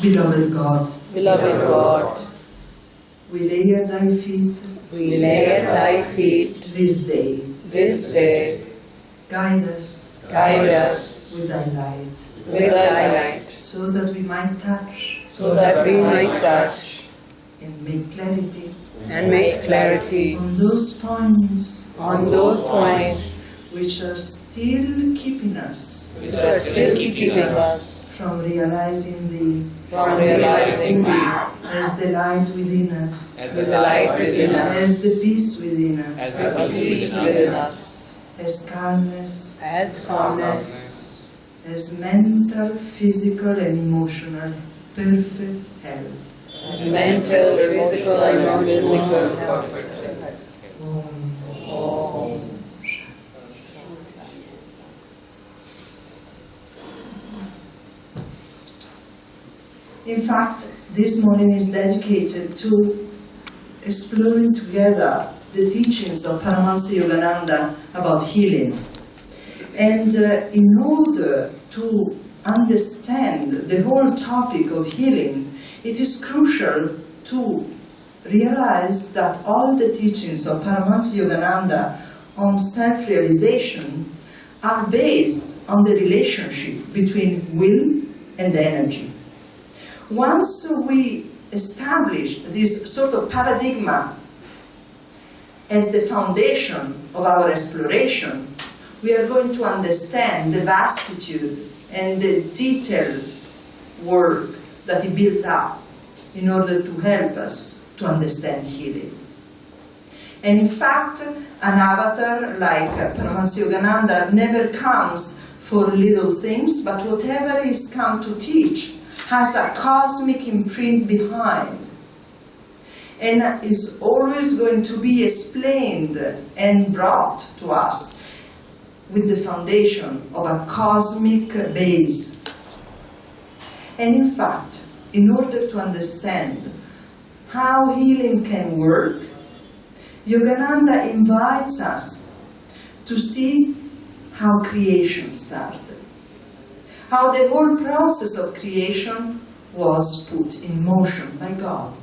Beloved God, we lay at thy feet this day. Guide us with thy light, so that we might touch and make clarity on those points which are still keeping us from realizing thee as the light within us, as the peace within us, as calmness, as mental, physical and emotional perfect health. In fact, this morning is dedicated to exploring together the teachings of Paramhansa Yogananda about healing. And in order to understand the whole topic of healing, it is crucial to realize that all the teachings of Paramhansa Yogananda on self-realization are based on the relationship between will and energy. Once we establish this sort of paradigm as the foundation of our exploration, we are going to understand the vastitude and the detailed work that he built up in order to help us to understand healing. And in fact, an avatar like Paramhansa Yogananda never comes for little things, but whatever he's come to teach has a cosmic imprint behind, and is always going to be explained and brought to us with the foundation of a cosmic base. And in fact, in order to understand how healing can work, Yogananda invites us to see how creation started, how the whole process of creation was put in motion by God.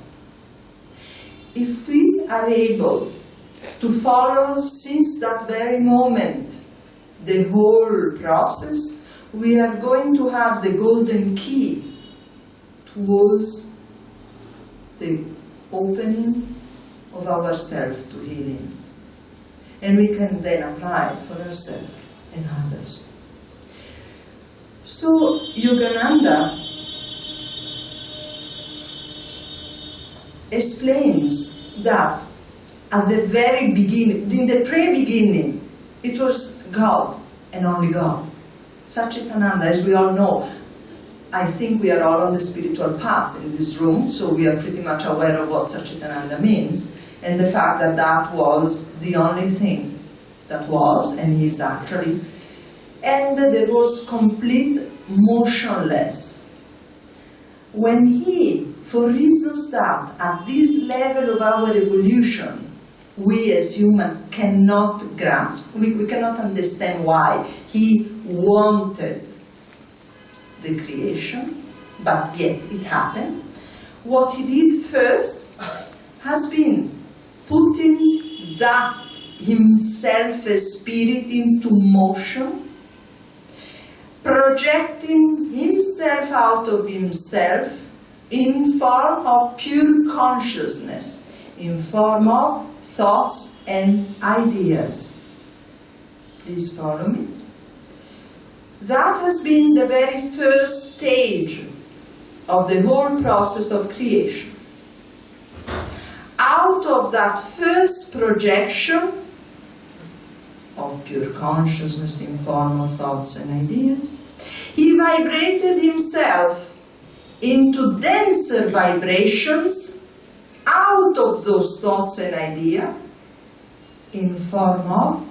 If we are able to follow since that very moment the whole process, we are going to have the golden key towards the opening of ourselves to healing. And we can then apply for ourselves and others. So Yogananda explains that at the very beginning, in the pre-beginning, it was God and only God. Satchitananda, as we all know, I think we are all on the spiritual path in this room, so we are pretty much aware of what Satchitananda means, and the fact that that was the only thing that was, and is actually, and there was complete motionless. When he, for reasons that at this level of our evolution, we as humans cannot grasp, we cannot understand why he wanted the creation, but yet it happened. What he did first has been putting that himself as spirit into motion, projecting himself out of himself in form of pure consciousness, in form of thoughts and ideas. Please follow me. That has been the very first stage of the whole process of creation. Out of that first projection of pure consciousness in form of thoughts and ideas, he vibrated himself into denser vibrations out of those thoughts and ideas in form of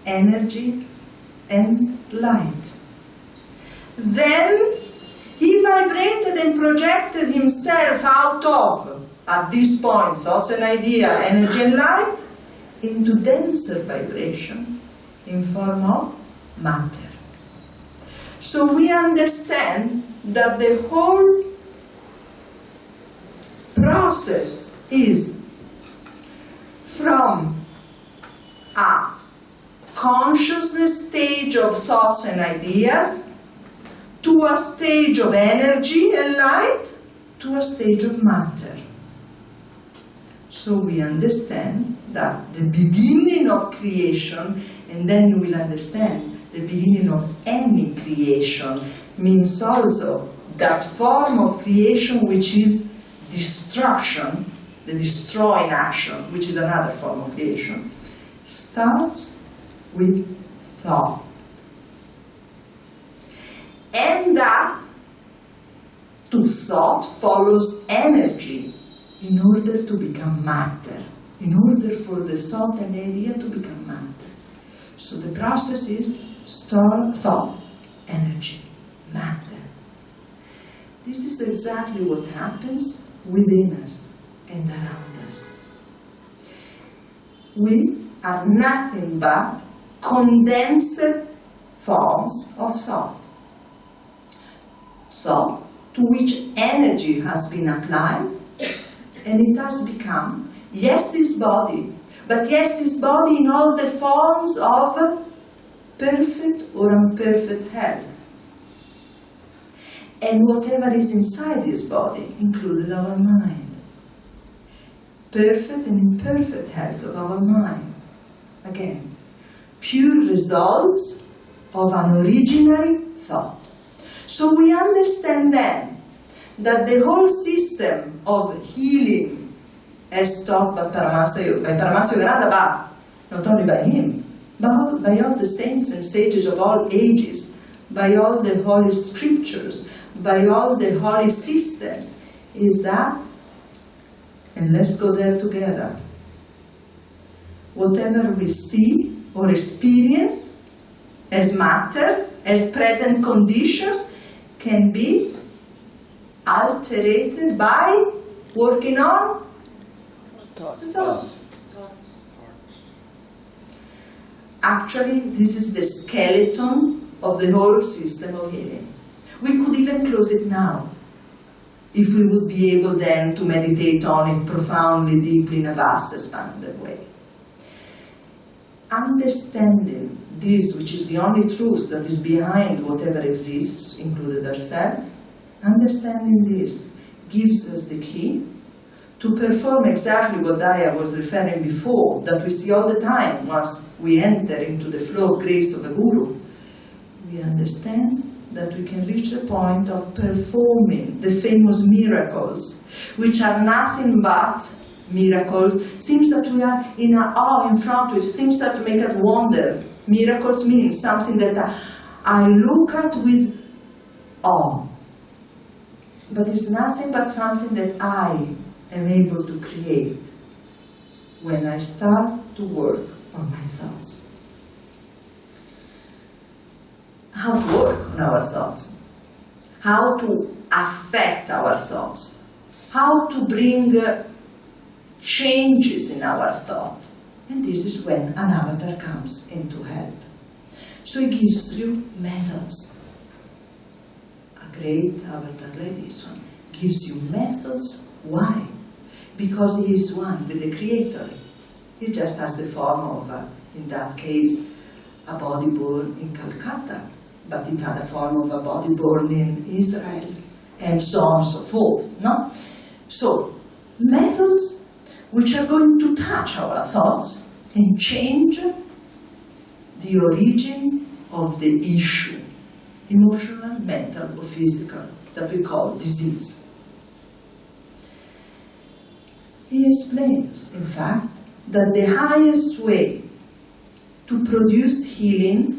energy and light. Then he vibrated and projected himself out of, at this point, thoughts and ideas, energy and light, into denser vibration in form of matter. So we understand that the whole process is from a consciousness stage of thoughts and ideas to a stage of energy and light to a stage of matter. So we understand that the beginning of creation, and then you will understand the beginning of any creation, means also that form of creation which is destruction, the destroying action, which is another form of creation, starts with thought. And that to thought follows energy in order to become matter, in order for the thought and the idea to become matter. So the process is thought, energy, matter. This is exactly what happens within us and around us. We are nothing but condensed forms of thought. Thought to which energy has been applied, and it has become, yes, this body, but yes, this body in all the forms of perfect or imperfect health. And whatever is inside this body, included our mind. Perfect and imperfect health of our mind. Again, pure results of an originary thought. So we understand then that the whole system of healing, as taught by Paramhansa Yogananda, but not only by him, but by all the saints and sages of all ages, by all the holy scriptures, by all the holy systems, is that, and let's go there together, whatever we see or experience as matter, as present conditions, can be alterated by working on thoughts. Actually, this is the skeleton of the whole system of healing. We could even close it now, if we would be able then to meditate on it profoundly, deeply, in a vast, expanded way. Understanding this, which is the only truth that is behind whatever exists, included ourselves, understanding this gives us the key to perform exactly what Daya was referring before, that we see all the time once we enter into the flow of grace of a guru. We understand that we can reach the point of performing the famous miracles, which are nothing but miracles. Seems that we are in awe in front of it, seems that to make us wonder. Miracles mean something that I look at with awe. But it's nothing but something that I am able to create when I start to work on my thoughts. How to work on our thoughts, how to affect our thoughts, how to bring changes in our thought. And this is when an avatar comes in to help. So he gives you methods. A great avatar like this one gives you methods. Why? Because he is one with the Creator. He just has the form of, in that case, a body born in Calcutta. But it had a form of a body born in Israel, and so on and so forth. No? So, methods which are going to touch our thoughts and change the origin of the issue, emotional, mental, or physical, that we call disease. He explains, in fact, that the highest way to produce healing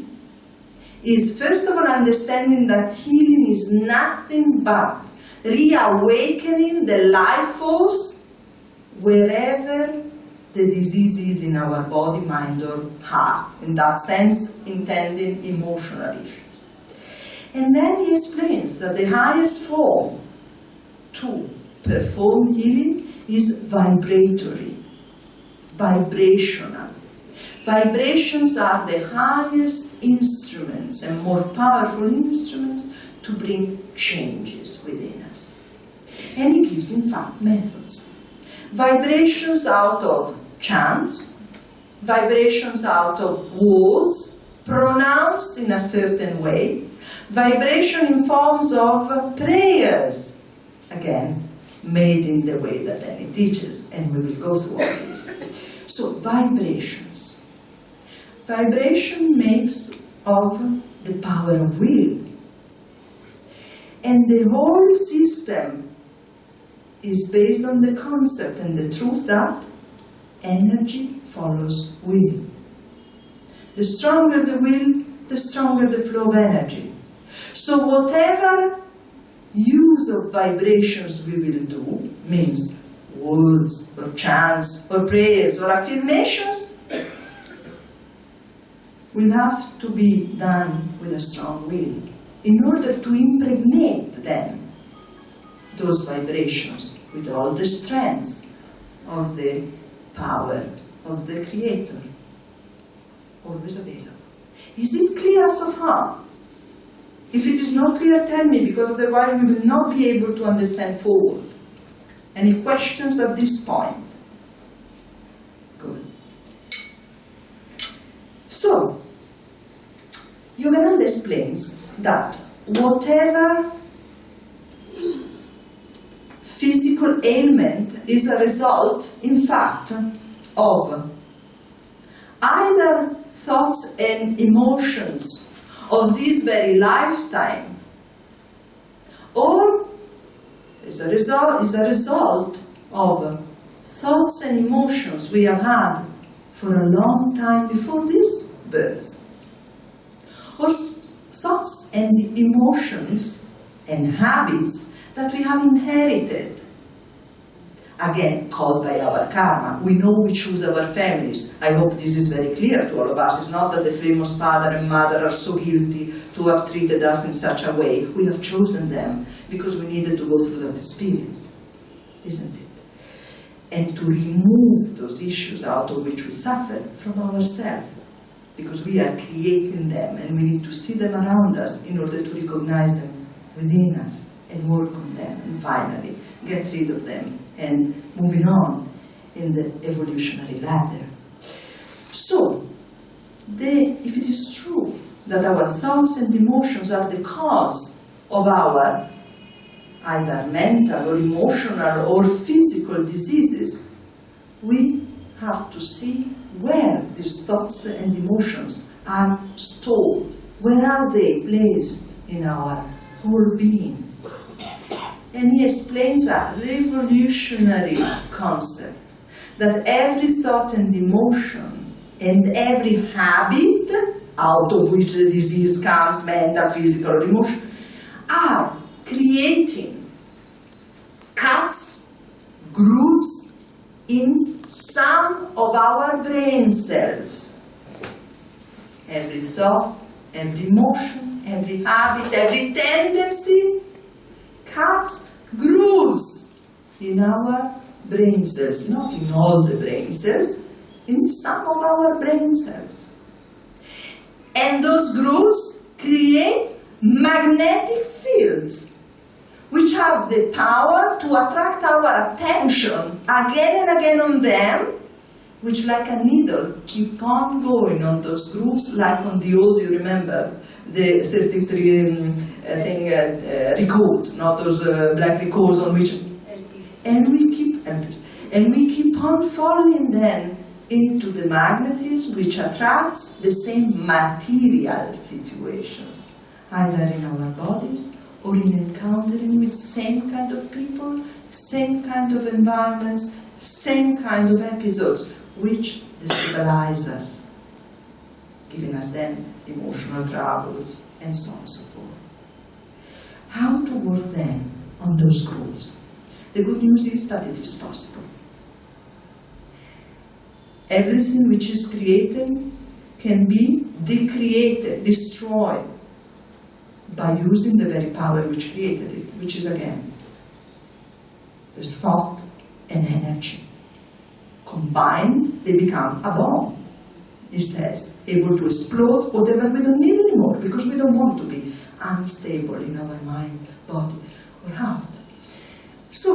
is first of all understanding that healing is nothing but reawakening the life force wherever the disease is in our body, mind, or heart. In that sense, intending emotional issues. And then he explains that the highest form to perform healing is vibratory, vibrational. Vibrations are the highest instruments and more powerful instruments to bring changes within us. And he gives, in fact, methods. Vibrations out of chants, vibrations out of words pronounced in a certain way, vibration in forms of prayers, again, made in the way that then he teaches, and we will go through all this. So, vibrations. Vibration makes of the power of will. And the whole system is based on the concept and the truth that energy follows will. The stronger the will, the stronger the flow of energy. So whatever use of vibrations we will do, means words or chants or prayers or affirmations, will have to be done with a strong will in order to impregnate then those vibrations with all the strengths of the power of the Creator, always available. Is it clear so far? If it is not clear, tell me, because otherwise we will not be able to understand forward. Any questions at this point? Good. So, Yogananda explains that whatever physical ailment is a result, in fact, of either thoughts and emotions of this very lifetime, or is a result of thoughts and emotions we have had for a long time before this birth, or thoughts and emotions and habits that we have inherited, again called by our karma. We know we choose our families. I hope this is very clear to all of us. It's not that the famous father and mother are so guilty to have treated us in such a way. We have chosen them because we needed to go through that experience, isn't it? And to remove those issues out of which we suffer from ourselves, because we are creating them and we need to see them around us in order to recognize them within us and work on them and finally get rid of them and moving on in the evolutionary ladder. So, if it is true that our thoughts and emotions are the cause of our either mental or emotional or physical diseases, we have to see where these thoughts and emotions are stored. Where are they placed in our whole being? And he explains a revolutionary concept, that every thought and emotion and every habit out of which the disease comes, mental, physical, or emotional, are creating cuts, grooves in some of our brain cells. Every thought, every emotion, every habit, every tendency cuts grooves in our brain cells, not in all the brain cells, in some of our brain cells. And those grooves create magnetic fields, which have the power to attract our attention again and again on them, which like a needle keep on going on those grooves, like on the old, you remember, the 33 records, not those black records on which, and we keep on falling then into the magnetism which attracts the same material situations, either in our bodies or in encountering with same kind of people, same kind of environments, same kind of episodes, which destabilize us, giving us then emotional troubles, and so on and so forth. How to work then on those grooves? The good news is that it is possible. Everything which is created can be decreated, destroyed, by using the very power which created it, which is again, the thought and energy. Combined, they become a bomb. He says, able to explode whatever we don't need anymore, because we don't want to be unstable in our mind, body, or heart. So,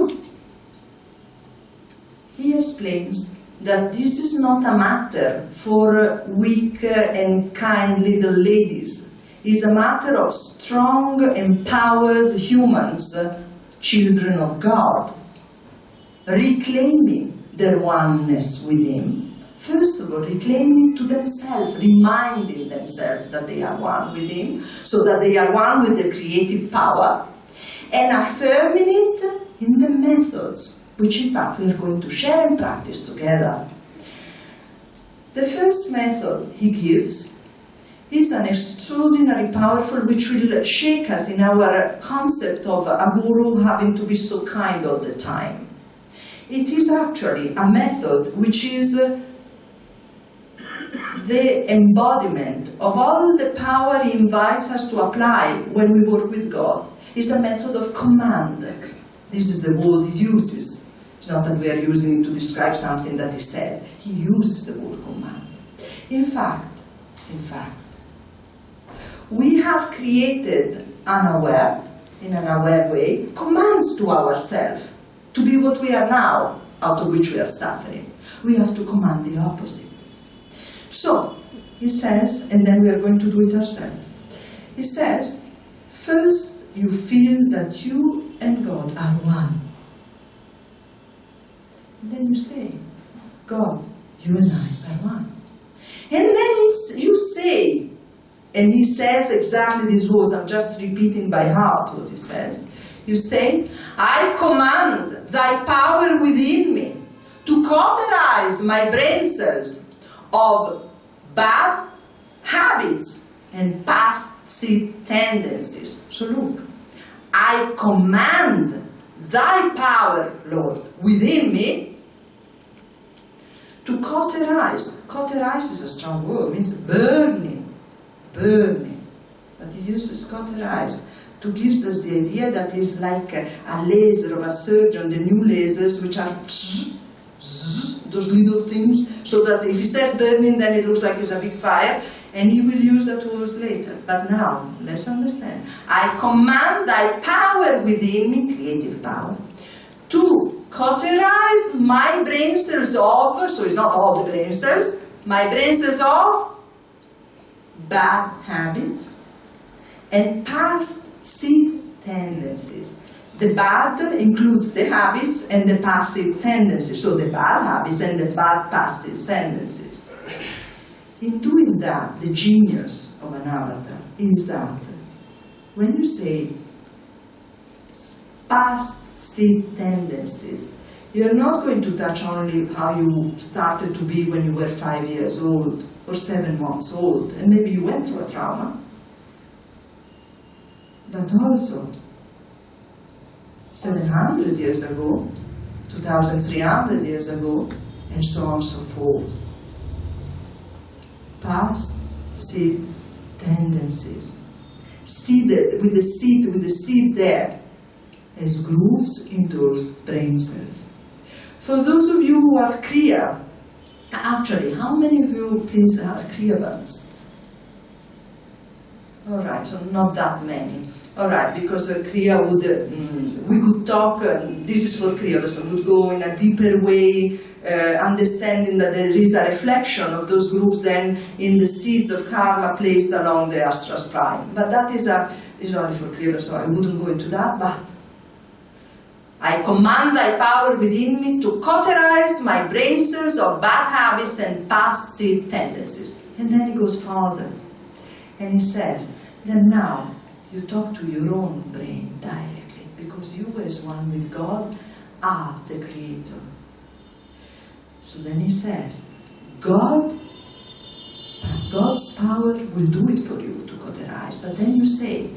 explains that this is not a matter for weak and kind little ladies. It's a matter of strong, empowered humans, children of God, reclaiming their oneness with Him. First of all, reclaiming to themselves, reminding themselves that they are one with Him, so that they are one with the creative power, and affirming it in the methods, which in fact we are going to share and practice together. The first method he gives is an extraordinary powerful, which will shake us in our concept of a guru having to be so kind all the time. It is actually a method which is the embodiment of all the power he invites us to apply when we work with God. It's a method of command. This is the word he uses. It's not that we are using it to describe something that he said. He uses the word command. In fact, we have created in an aware way, commands to ourselves to be what we are now, out of which we are suffering. We have to command the opposite. So, he says, and then we are going to do it ourselves. He says, first you feel that you and God are one. And then you say, God, you and I are one. And then you say, and he says exactly these words, I'm just repeating by heart what he says. You say, I command thy power within me to cauterize my brain cells of bad habits and past seed tendencies. So look, I command thy power, Lord, within me to cauterize. Cauterize is a strong word, it means burning. But he uses cauterize to give us the idea that it's like a laser of a surgeon, the new lasers which are those little things, so that if he says burning, then it looks like it's a big fire, and he will use that words later. But now, let's understand. I command thy power within me, creative power, to cauterize my brain cells of, so it's not all the brain cells, my brain cells of bad habits and past seed tendencies. The bad includes the habits and the past seed tendencies, so the bad habits and the bad past seed tendencies. In doing that, the genius of an avatar is that when you say past seed tendencies, you're not going to touch only how you started to be when you were 5 years old or 7 months old, and maybe you went through a trauma, but also 700 years ago, 2,300 years ago, and so on and so forth. Past seed tendencies, seeded with the seed there, as grooves in those brain cells. For those of you who have Kriya, actually, how many of you, please, are Kriya bugs? All right, so not that many. All right, because Kriya would, we could talk, this is for Kriya, so would go in a deeper way, understanding that there is a reflection of those groups then in the seeds of karma placed along the astral spine. But that is only for Kriya, so I wouldn't go into that, but I command thy power within me to cauterize my brain cells of bad habits and past seed tendencies. And then he goes further. And he says, then now you talk to your own brain directly, because you as one with God are the creator. So then he says, God's power will do it for you to cauterize. But then you say,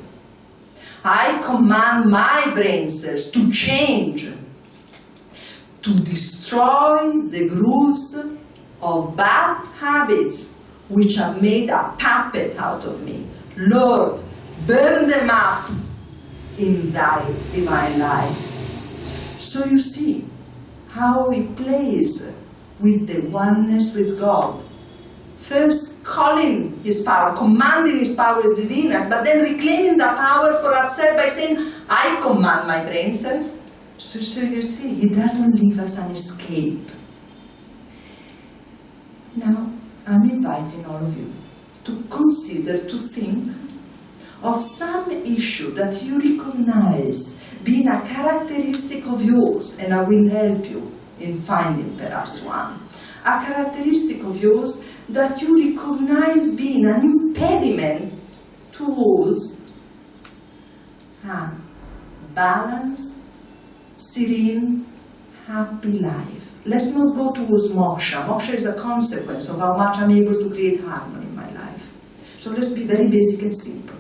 I command my brain cells to change, to destroy the grooves of bad habits which have made a puppet out of me. Lord, burn them up in thy divine light. So you see how he plays with the oneness with God. First calling his power, commanding his power within us, but then reclaiming the power for ourselves by saying, I command my brain cells. So you see, he doesn't leave us an escape. Now, I'm inviting all of you to consider, to think of some issue that you recognize being a characteristic of yours, and I will help you in finding perhaps one. A characteristic of yours that you recognize being an impediment towards a balanced, serene, happy life. Let's not go towards moksha. Moksha is a consequence of how much I'm able to create harmony in my life. So let's be very basic and simple.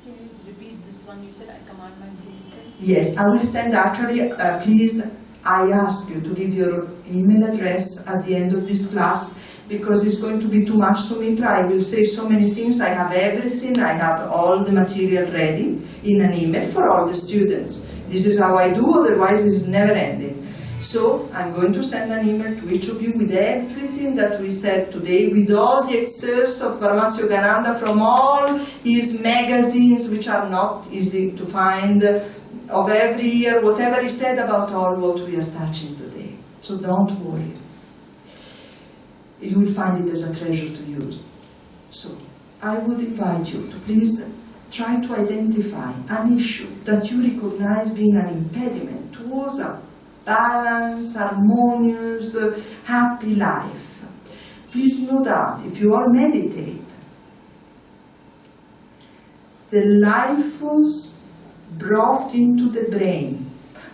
Can you just repeat this one? You said, I command my brain cells? Yes, I will send actually, please, I ask you to leave your email address at the end of this class, because it's going to be too much, Sumitra. I will say so many things. I have everything. I have all the material ready in an email for all the students. This is how I do, otherwise it's never ending. So I'm going to send an email to each of you with everything that we said today, with all the excerpts of Paramhansa Yogananda from all his magazines, which are not easy to find, of every year, whatever he said about all what we are touching today. So don't worry. You will find it as a treasure to use. So I would invite you to please try to identify an issue that you recognize being an impediment towards a balanced, harmonious, happy life. Please know that if you all meditate, the life was brought into the brain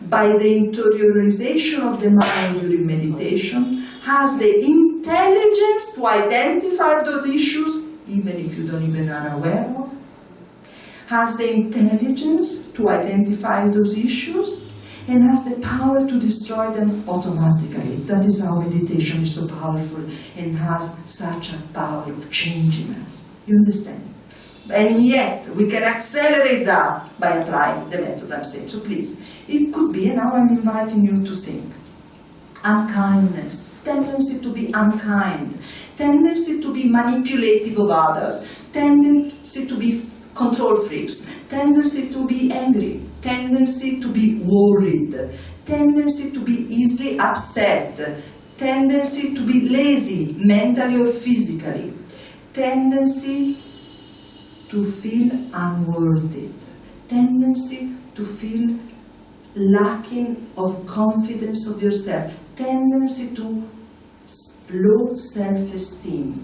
by the interiorization of the mind during meditation has the intelligence to identify those issues, even if you don't even are aware of, has the intelligence to identify those issues, and has the power to destroy them automatically. That is how meditation is so powerful and has such a power of changing us. You understand? And yet, we can accelerate that by applying the method I'm saying. So please, it could be, and now I'm inviting you to think. Unkindness, tendency to be unkind, tendency to be manipulative of others, tendency to be control freaks, tendency to be angry, tendency to be worried, tendency to be easily upset, tendency to be lazy, mentally or physically, tendency to feel unworthy, tendency to feel lacking of confidence of yourself, tendency to low self-esteem,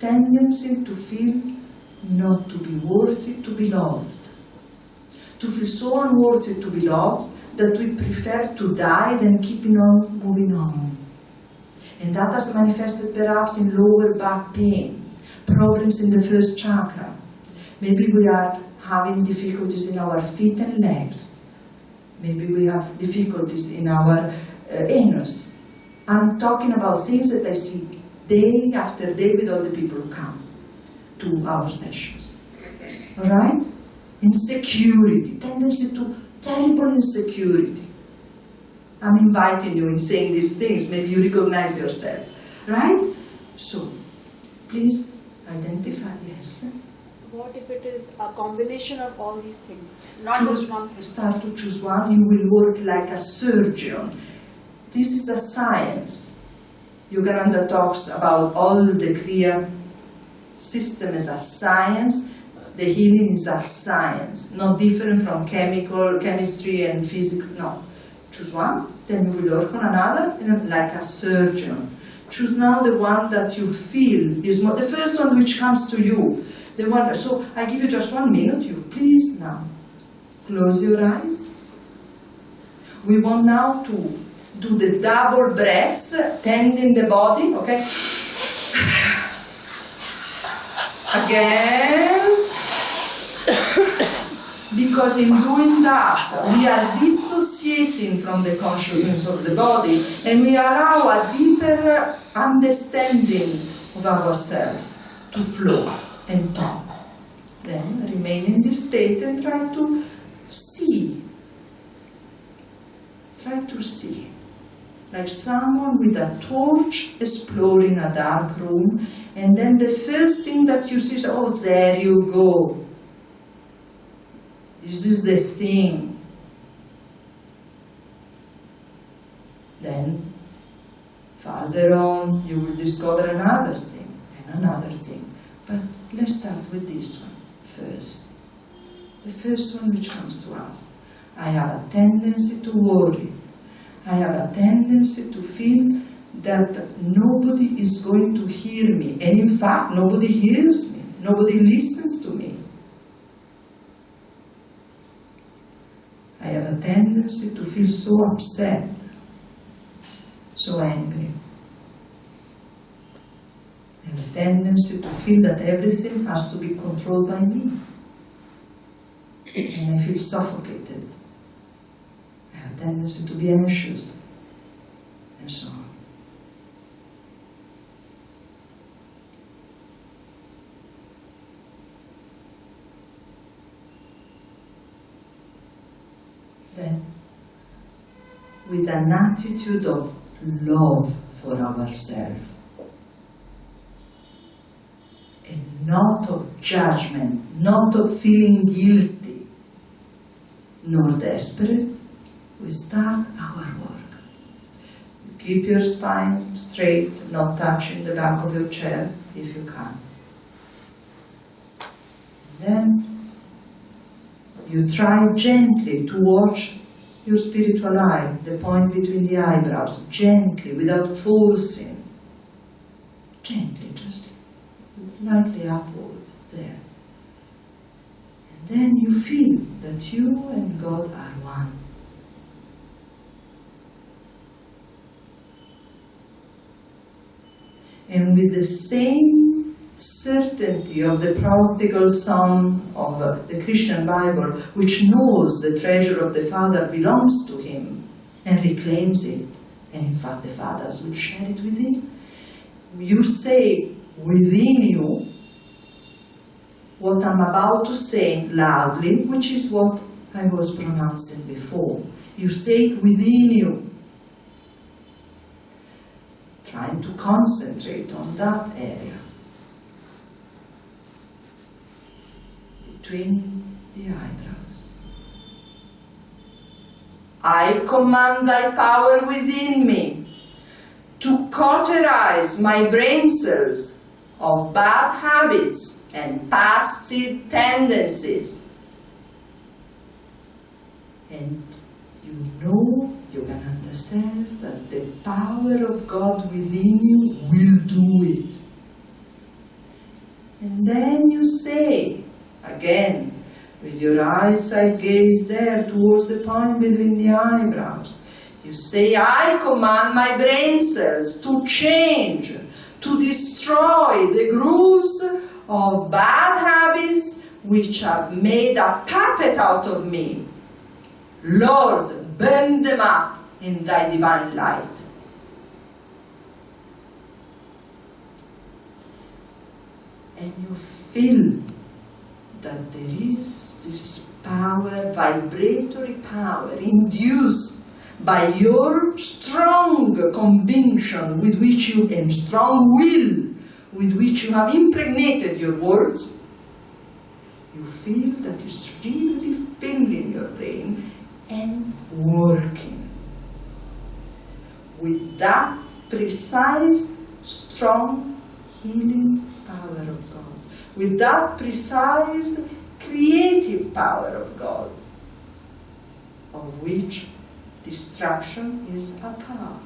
tendency to feel not to be worthy to be loved, to feel so unworthy to be loved that we prefer to die than keeping on moving on. And that has manifested perhaps in lower back pain, problems in the first chakra. Maybe we are having difficulties in our feet and legs. Maybe we have difficulties in our anus. I'm talking about things that I see day after day with all the people who come to our sessions. All right? Insecurity, tendency to terrible insecurity. I'm inviting you in saying these things. Maybe you recognize yourself. Right? So, please identify, yes. What if it is a combination of all these things? Not Choose just one thing. Start to choose one. You will work like a surgeon. This is a science. Yogananda talks about all the Kriya system as a science. The healing is a science, not different from chemistry and physics. No. Choose one, then you will work on another, and like a surgeon. Choose now the one that you feel is more, the first one which comes to you. The one. So I give you just 1 minute. You please now close your eyes. We want now to do the double breaths, tending the body. Okay. Again. Because in doing that, we are dissociating from the consciousness of the body, and we allow a deeper understanding of ourselves to flow and talk. Then remain in this state and try to see. Try to see. Like someone with a torch exploring a dark room, and then the first thing that you see is, oh, there you go. This is the thing. Then Farther on, you will discover another thing and another thing. But let's start with this one first. The first one which comes to us. I have a tendency to worry. I have a tendency to feel that nobody is going to hear me. And in fact, nobody hears me. Nobody listens to me. I have a tendency to feel so upset, so angry. I have a tendency to feel that everything has to be controlled by me. And I feel suffocated. I have a tendency to be anxious, and so on. Then, with an attitude of love for ourselves, and not of judgment, not of feeling guilty, nor desperate, we start our work. You keep your spine straight, not touching the back of your chair if you can. And then you try gently to watch your spiritual eye, the point between the eyebrows, gently, without forcing. Gently, just lightly upward, there. And then you feel that you and God are one. And with the same certainty of the prodigal son of the Christian Bible, which knows the treasure of the Father belongs to him and reclaims it, and in fact the fathers will share it with him, you say within you what I'm about to say loudly, which is what I was pronouncing before. You say it within you, trying to concentrate on that area between the eyebrows. I command thy power within me to cauterize my brain cells of bad habits and past tendencies. And you know, Yogananda says that the power of God within you will do it. And then you say, again, with your eyesight gaze there towards the point between the eyebrows, you say, I command my brain cells to change, to destroy the grooves of bad habits which have made a puppet out of me. Lord, burn them up in thy divine light. And you feel that there is this power, vibratory power, induced by your strong conviction with which you, and strong will with which you have impregnated your words. You feel that it's really filling your brain and working with that precise, strong, healing power of God, with that precise, creative power of God, of which destruction is a part.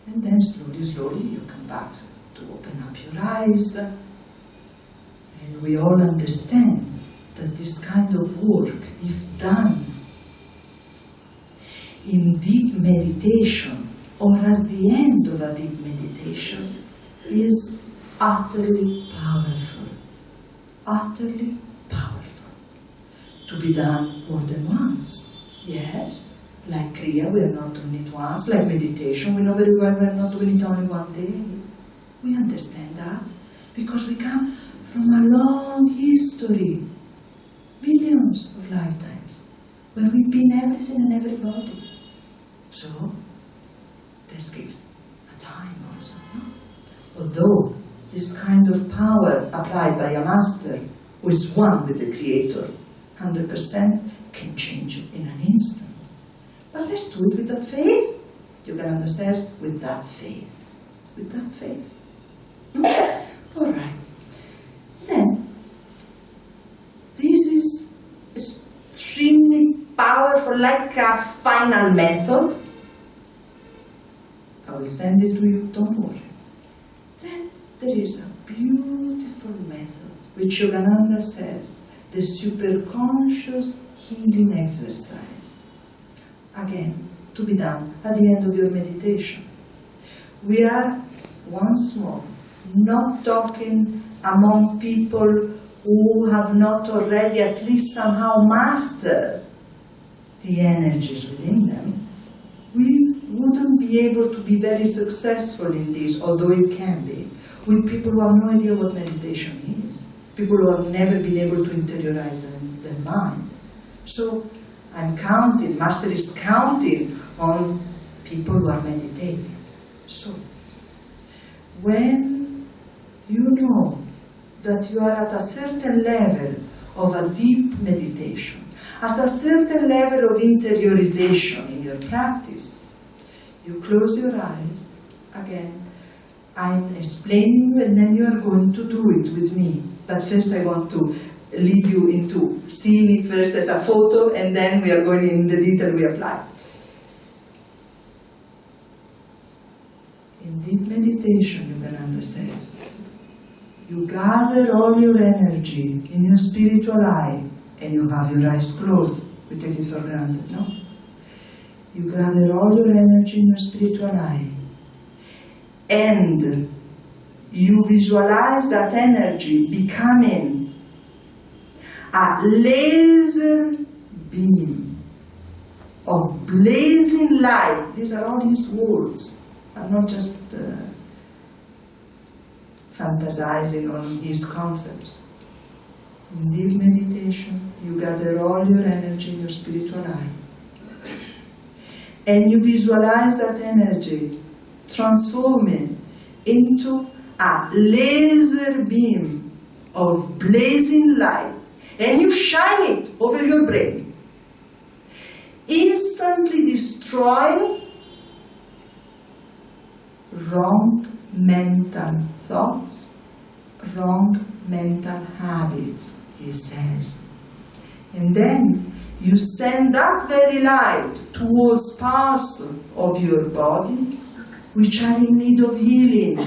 And then slowly, slowly you come back to open up your eyes, and we all understand that this kind of work, if done in deep meditation or at the end of a deep meditation, is utterly powerful. Utterly powerful. To be done more than once. Yes. Like Kriya, we are not doing it once. Like meditation, we know very well we are not doing it only one day. We understand that because we come from a long history, billions of lifetimes, where we've been everything and everybody. So, let's give a time also. No? Although this kind of power applied by a master who is one with the Creator, 100%, can change you in an instant. But let's do it with that faith. Yogananda says, with that faith. With that faith. All right. Then, this is extremely powerful, like a final method. I will send it to you, don't worry. Then there is a beautiful method, which Yogananda says, the superconscious healing exercise. Again, to be done at the end of your meditation. We are, once more, not talking among people who have not already at least somehow mastered the energies within them. We wouldn't be able to be very successful in this, although it can be, with people who have no idea what meditation is, people who have never been able to interiorize their mind. So I'm counting, Master is counting on people who are meditating. So, when you know that you are at a certain level of a deep meditation, at a certain level of interiorization in your practice, you close your eyes. Again, I'm explaining you and then you are going to do it with me. But first I want to lead you into seeing it first as a photo, and then we are going in the detail we apply. In deep meditation, Yogananda says, you gather all your energy in your spiritual eye, and you have your eyes closed. We take it for granted, no? You gather all your energy in your spiritual eye, and you visualize that energy becoming a laser beam of blazing light. These are all his words. I'm not just fantasizing on his concepts. In deep meditation, you gather all your energy in your spiritual eye. And you visualize that energy transforming into a laser beam of blazing light, and you shine it over your brain, instantly destroying wrong mental thoughts, wrong mental habits, he says. And then you send that very light towards parts of your body which are in need of healing.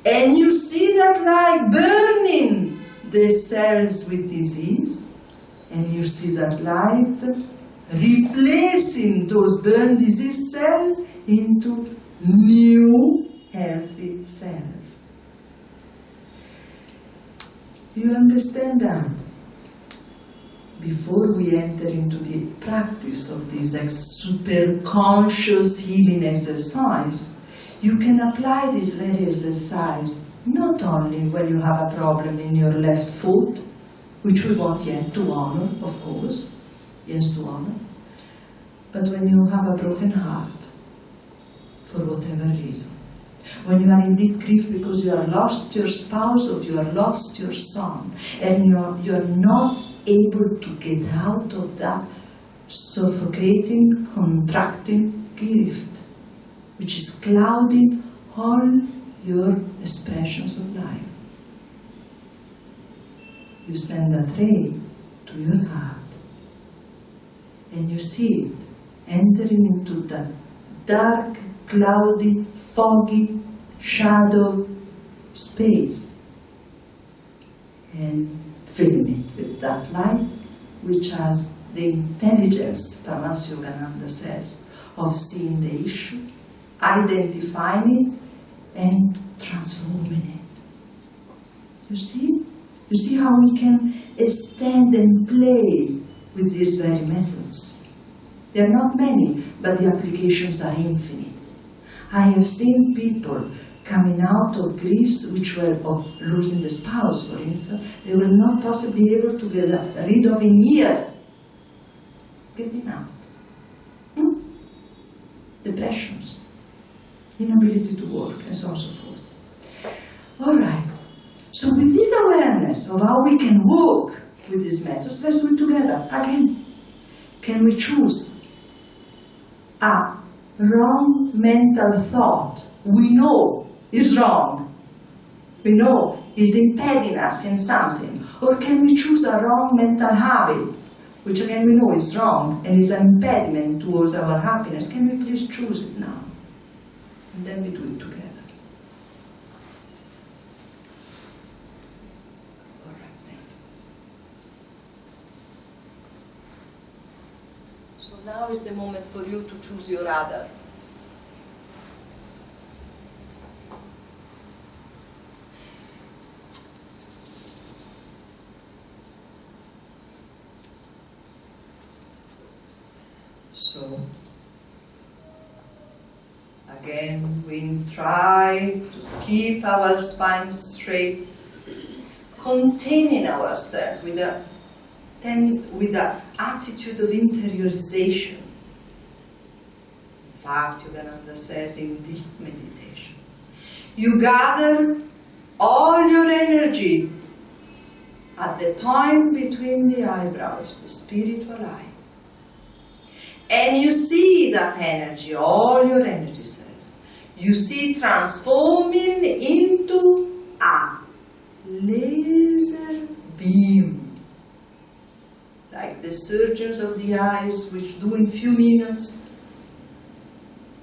And you see that light burning the cells with disease, and you see that light replacing those burned disease cells into new healthy cells. You understand that? Before we enter into the practice of this super conscious healing exercise, you can apply this very exercise not only when you have a problem in your left foot, which we want yet to honor, of course, yes, to honor, but when you have a broken heart, for whatever reason. When you are in deep grief because you have lost your spouse or you have lost your son, and you are not able to get out of that suffocating, contracting grief, which is clouding all your expressions of life. You send that ray to your heart, and you see it entering into that dark, cloudy, foggy, shadow space, and filling it with that light, which has the intelligence, Paramhansa Yogananda says, of seeing the issue, identifying it, and transforming it. You see? You see how we can stand and play with these very methods. There are not many, but the applications are infinite. I have seen people coming out of griefs which were of losing the spouse, for instance, they were not possibly able to get rid of in years. Getting out. Depressions, inability to work, and so on and so forth. All right. So with this awareness of how we can work with these methods, let's do it together. Again, can we choose a wrong mental thought we know is wrong, we know is impeding us in something, or can we choose a wrong mental habit, which again we know is wrong and is an impediment towards our happiness? Can we please choose it now? And then we do it together. All right, thank you. So now is the moment for you to choose your other. So, again, we try to keep our spine straight, containing ourselves with the attitude of interiorization. In fact, Yogananda says in deep meditation, you gather all your energy at the point between the eyebrows, the spiritual eye. And you see that energy, all your energy cells, you see transforming into a laser beam. Like the surgeons of the eyes, which do in few minutes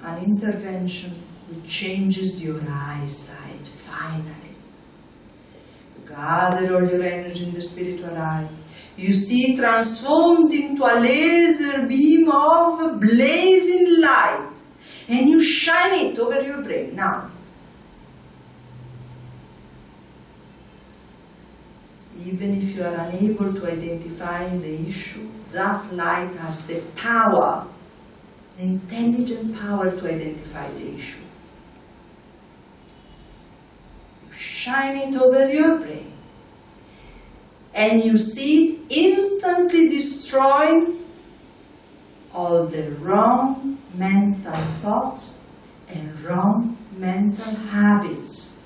an intervention which changes your eyesight finally. You gather all your energy in the spiritual eye. You see transformed into a laser beam of blazing light, and you shine it over your brain. Now, even if you are unable to identify the issue, that light has the power, the intelligent power to identify the issue. You shine it over your brain, and you see it instantly destroying all the wrong mental thoughts and wrong mental habits.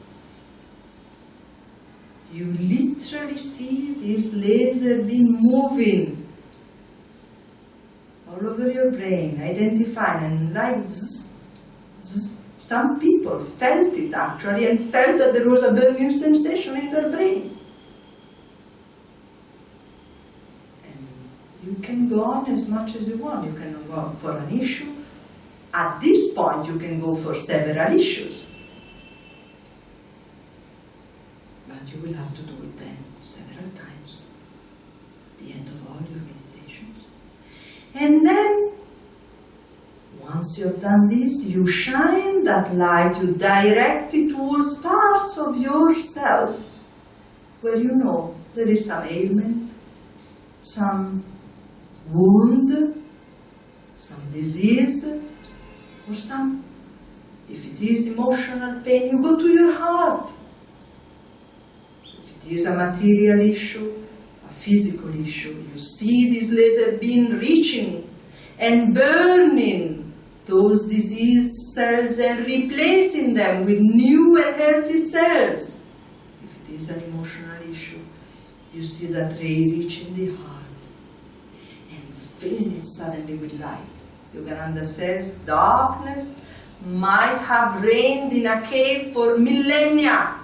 You literally see this laser beam moving all over your brain, identifying, and like zzz, zzz. Some people felt it actually and felt that there was a burning sensation in their brain. You can go on as much as you want. You can go for an issue. At this point, you can go for several issues. But you will have to do it then several times at the end of all your meditations. And then, once you have done this, you shine that light, you direct it towards parts of yourself where you know there is some ailment, some wound, some disease, or some, if it is emotional pain, you go to your heart. So if it is a material issue, a physical issue, you see this laser beam reaching and burning those disease cells and replacing them with new and healthy cells. If it is an emotional issue, you see that ray reaching the heart, filling it suddenly with light. Yogananda says, darkness might have reigned in a cave for millennia,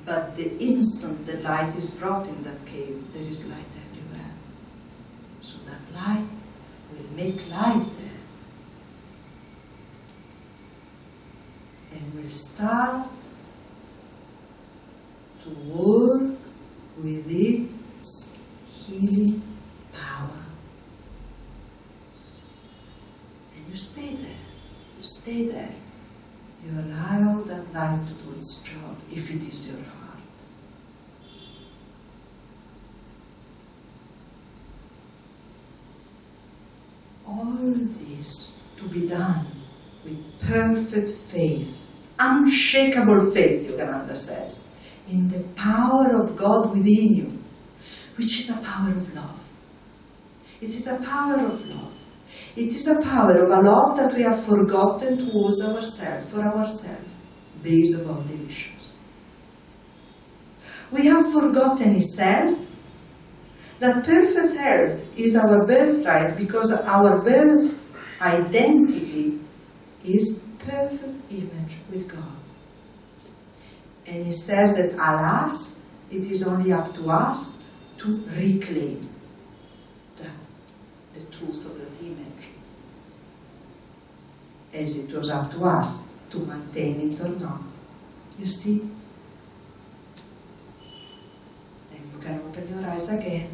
but the instant the light is brought in that cave, there is light everywhere. So that light will make light there, and will start to work with its healing power. And you stay there. You stay there. You allow that light to do its job, if it is your heart. All this to be done with perfect faith, unshakable faith, Yogananda says, in the power of God within you, which is a power of love. It is a power of love. It is a power of a love that we have forgotten towards ourselves, for ourselves, based on the issues. We have forgotten, he says, that perfect health is our birthright because our birth identity is perfect image with God. And he says that, alas, it is only up to us to reclaim the truth of that image, as it was up to us to maintain it or not. You see? Then you can open your eyes again.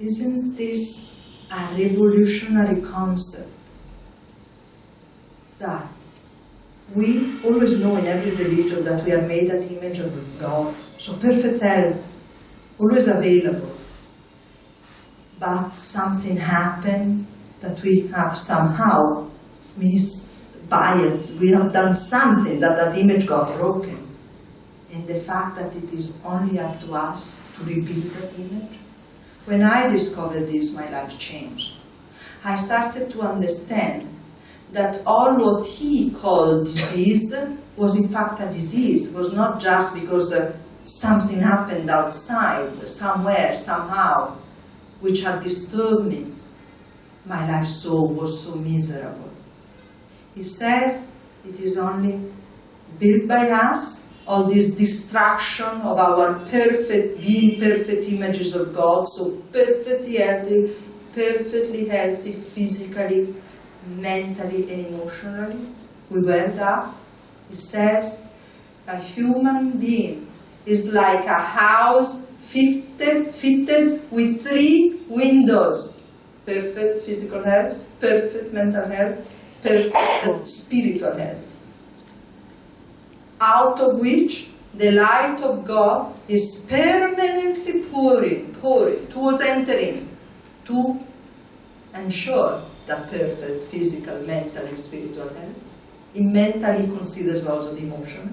Isn't this a revolutionary concept? That we always know in every religion that we are made that image of God, so perfect health, always available. But something happened that we have somehow missed by it. We have done something that image got broken. And the fact that it is only up to us to rebuild that image. When I discovered this, my life changed. I started to understand that all what he called disease was in fact a disease. It was not just because something happened outside, somewhere, somehow, which had disturbed me. My life was so miserable. He says it is only built by us, all this distraction of our being perfect images of God, so perfectly healthy physically, mentally and emotionally. We were that. It says a human being is like a house fitted with 3 windows. Perfect physical health, perfect mental health, perfect spiritual health. Out of which the light of God is permanently pouring towards entering to ensure that perfect physical, mental and spiritual health. It mentally considers also the emotional.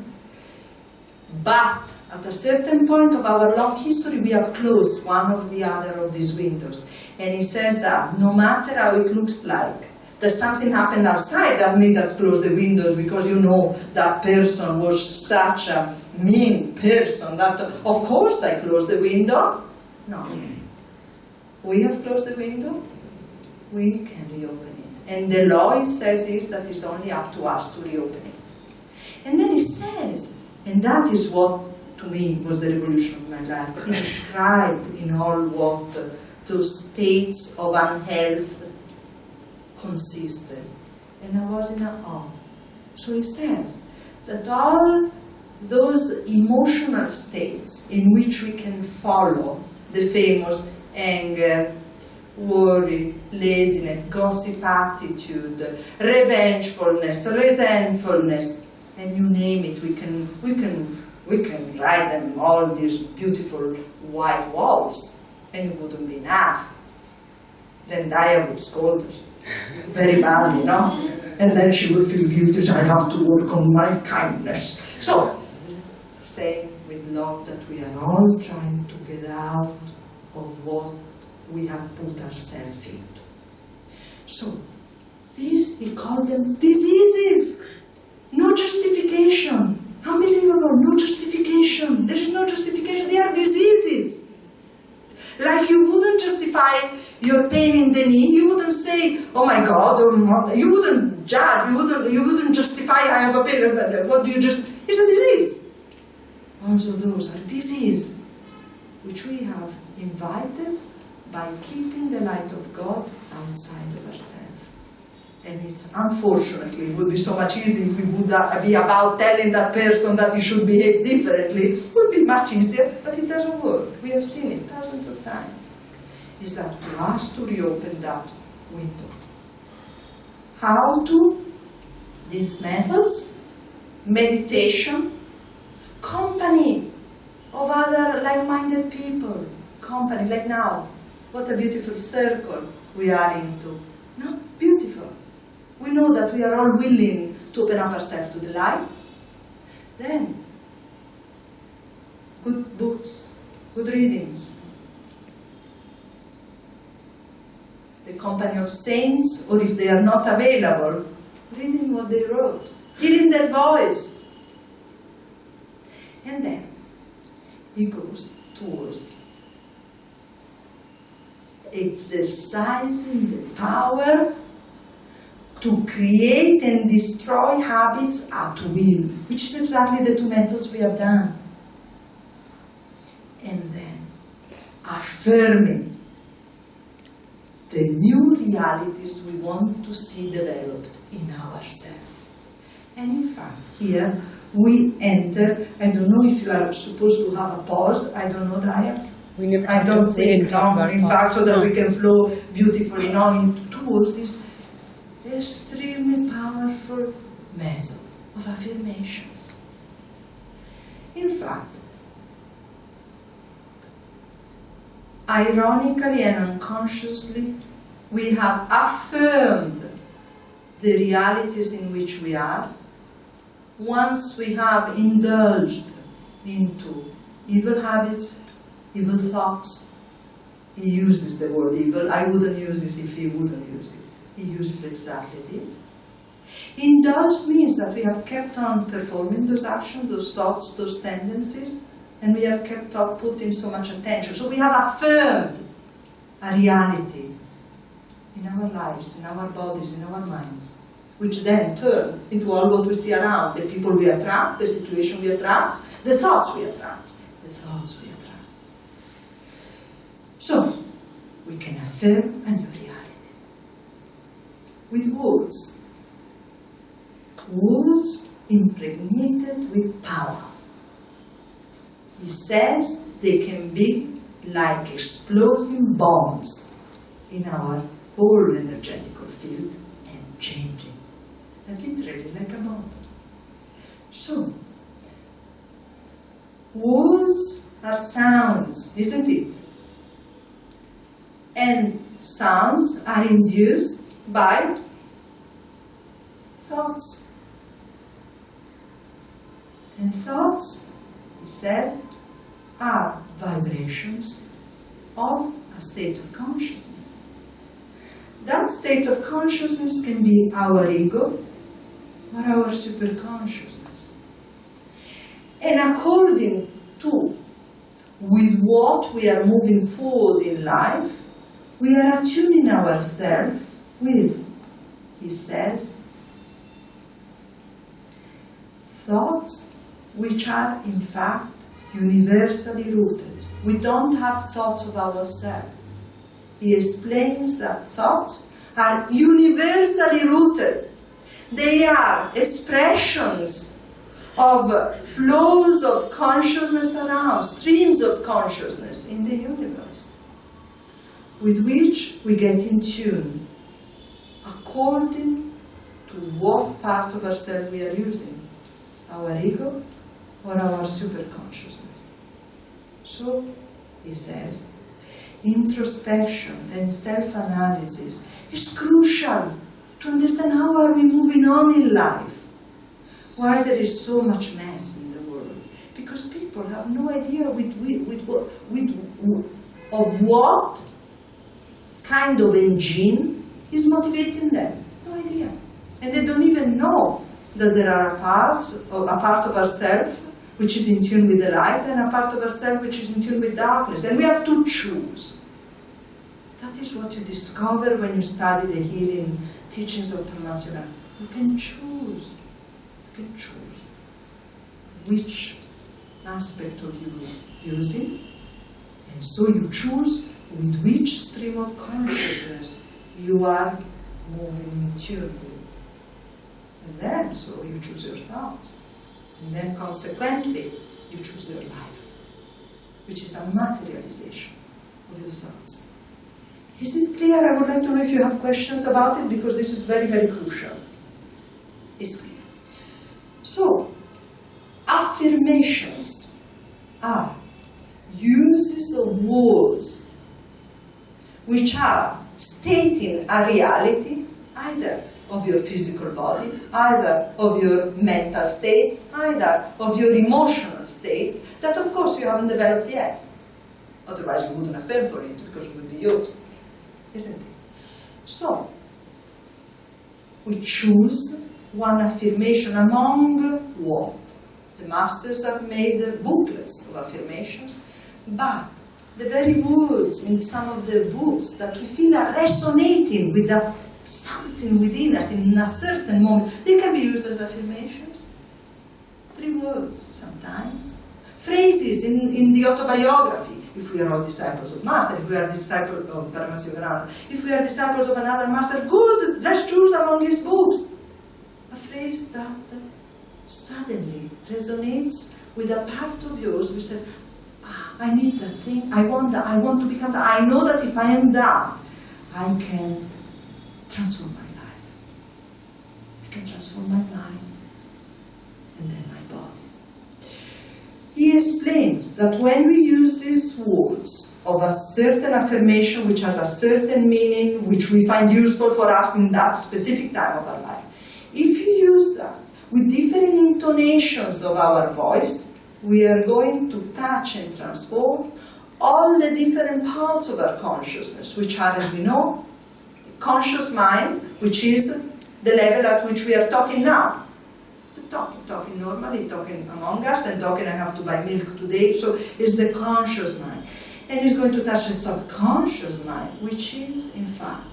But at a certain point of our long history, we have closed one or the other of these windows. And he says that no matter how it looks like, that something happened outside that made us close the windows because you know that person was such a mean person that of course I closed the window. No. We have closed the window. We can reopen it. And the law, it says, is that it's only up to us to reopen it. And then it says, and that is what to me was the revolution of my life. He described in all what those states of unhealth consisted. And I was in awe. So he says that all those emotional states in which we can follow the famous anger, worry, laziness, gossip attitude, revengefulness, resentfulness, and you name it, we can write them all these beautiful white walls, and it wouldn't be enough. Then Daya would scold us very badly, no? And then she would feel guilty, so I have to work on my kindness. So, say with love that we are all trying to get out of what we have put ourselves into. So, these, he called them diseases. No justification. Unbelievable, no justification. There is no justification, they are diseases. Like you wouldn't justify your pain in the knee, you wouldn't say, oh my God, you wouldn't judge, you wouldn't justify I have a pain, what do you just, it's a disease. Also those are diseases which we have invited by keeping the light of God outside of ourselves. And it's unfortunately, it would be so much easier if we would be about telling that person that he should behave differently. It would be much easier, but it doesn't work. We have seen it thousands of times. It's up to us to reopen that window. How to? These methods, meditation, company of other like-minded people, company, like now. What a beautiful circle we are into. No? Beautiful. We know that we are all willing to open up ourselves to the light. Then, good books, good readings, the company of saints, or if they are not available, reading what they wrote, hearing their voice. And then he goes towards exercising the power to create and destroy habits at will, which is exactly the two methods we have done. And then affirming the new realities we want to see developed in ourselves. And in fact, here we enter, I don't know if you are supposed to have a pause, I don't know, Daya. I don't think, no, in fact, so that we can flow beautifully now towards this extremely powerful method of affirmations. In fact, ironically and unconsciously, we have affirmed the realities in which we are once we have indulged into evil habits, evil thoughts. He uses the word evil. I wouldn't use this if he wouldn't use it. He uses exactly this. Indulged means that we have kept on performing those actions, those thoughts, those tendencies, and we have kept on putting so much attention. So we have affirmed a reality in our lives, in our bodies, in our minds, which then turn into all what we see around, the people we attract, the situation we attract, the thoughts we attract, the thoughts we attract. So, we can affirm a new reality with words. Words impregnated with power. He says they can be like explosive bombs in our whole energetical field and changing. And literally like a bomb. So, words are sounds, isn't it? And sounds are induced by thoughts. And thoughts, he says, are vibrations of a state of consciousness. That state of consciousness can be our ego or our superconsciousness. And according to with what we are moving forward in life, we are attuning ourselves with, he says, thoughts which are in fact universally rooted. We don't have thoughts of ourselves. He explains that thoughts are universally rooted. They are expressions of flows of consciousness around, streams of consciousness in the universe, with which we get in tune according to what part of ourselves we are using, our ego or our superconsciousness. So, he says, introspection and self-analysis is crucial to understand how are we moving on in life, why there is so much mess in the world, because people have no idea of what kind of engine is motivating them. No idea. And they don't even know that there are a part of ourselves which is in tune with the light and a part of ourselves which is in tune with darkness. And we have to choose. That is what you discover when you study the healing teachings of Paramhansa Yogananda. You can choose. You can choose which aspect of you using, and so you choose with which stream of consciousness you are moving in tune with. And then, so you choose your thoughts. And then, consequently, you choose your life, which is a materialization of your thoughts. Is it clear? I would like to know if you have questions about it, because this is very, very crucial. It's clear. So, affirmations are uses of words which are stating a reality, either of your physical body, either of your mental state, either of your emotional state, that of course you haven't developed yet. Otherwise you wouldn't affirm for it, because it would be yours, isn't it? So, we choose one affirmation among what? The masters have made booklets of affirmations, but the very words in some of the books that we feel are resonating with something within us in a certain moment, they can be used as affirmations. 3 words sometimes. Phrases in the autobiography. If we are all disciples of Master, if we are disciples of Paramhansa Yogananda, if we are disciples of another Master, good, let's choose among his books. A phrase that suddenly resonates with a part of yours which says, I need that thing, I want to become that, I know that if I am that, I can transform my life. I can transform my mind and then my body. He explains that when we use these words of a certain affirmation which has a certain meaning, which we find useful for us in that specific time of our life, if you use that with different intonations of our voice, we are going to touch and transform all the different parts of our consciousness, which are, as we know, the conscious mind, which is the level at which we are talking now. Talking normally, talking among us, and talking I have to buy milk today, so it's the conscious mind. And it's going to touch the subconscious mind, which is, in fact,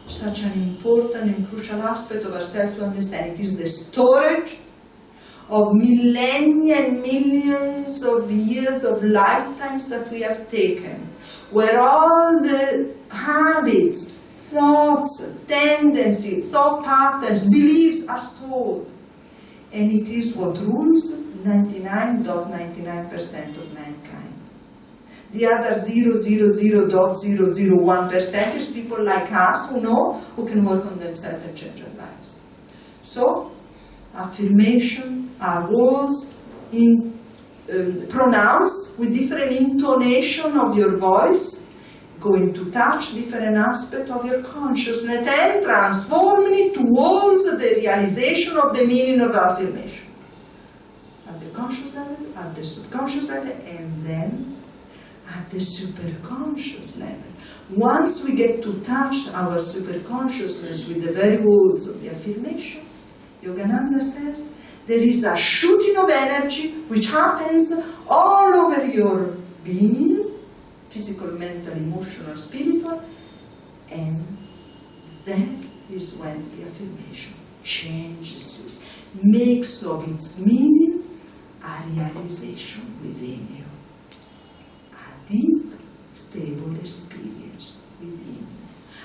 such an important and crucial aspect of ourselves to understand. It is the storage of millennia and millions of years of lifetimes that we have taken, where all the habits, thoughts, tendencies, thought patterns, beliefs are stored. And it is what rules 99.99% of mankind. The other 0.001% is people like us who can work on themselves and change their lives. So, affirmation are words pronounced with different intonation of your voice, going to touch different aspects of your consciousness and transforming it towards the realization of the meaning of the affirmation. At the conscious level, at the subconscious level, and then at the superconscious level. Once we get to touch our superconsciousness with the very words of the affirmation, Yogananda says, there is a shooting of energy which happens all over your being, physical, mental, emotional, spiritual, and that is when the affirmation changes you, makes of its meaning a realization within you, a deep, stable experience within you,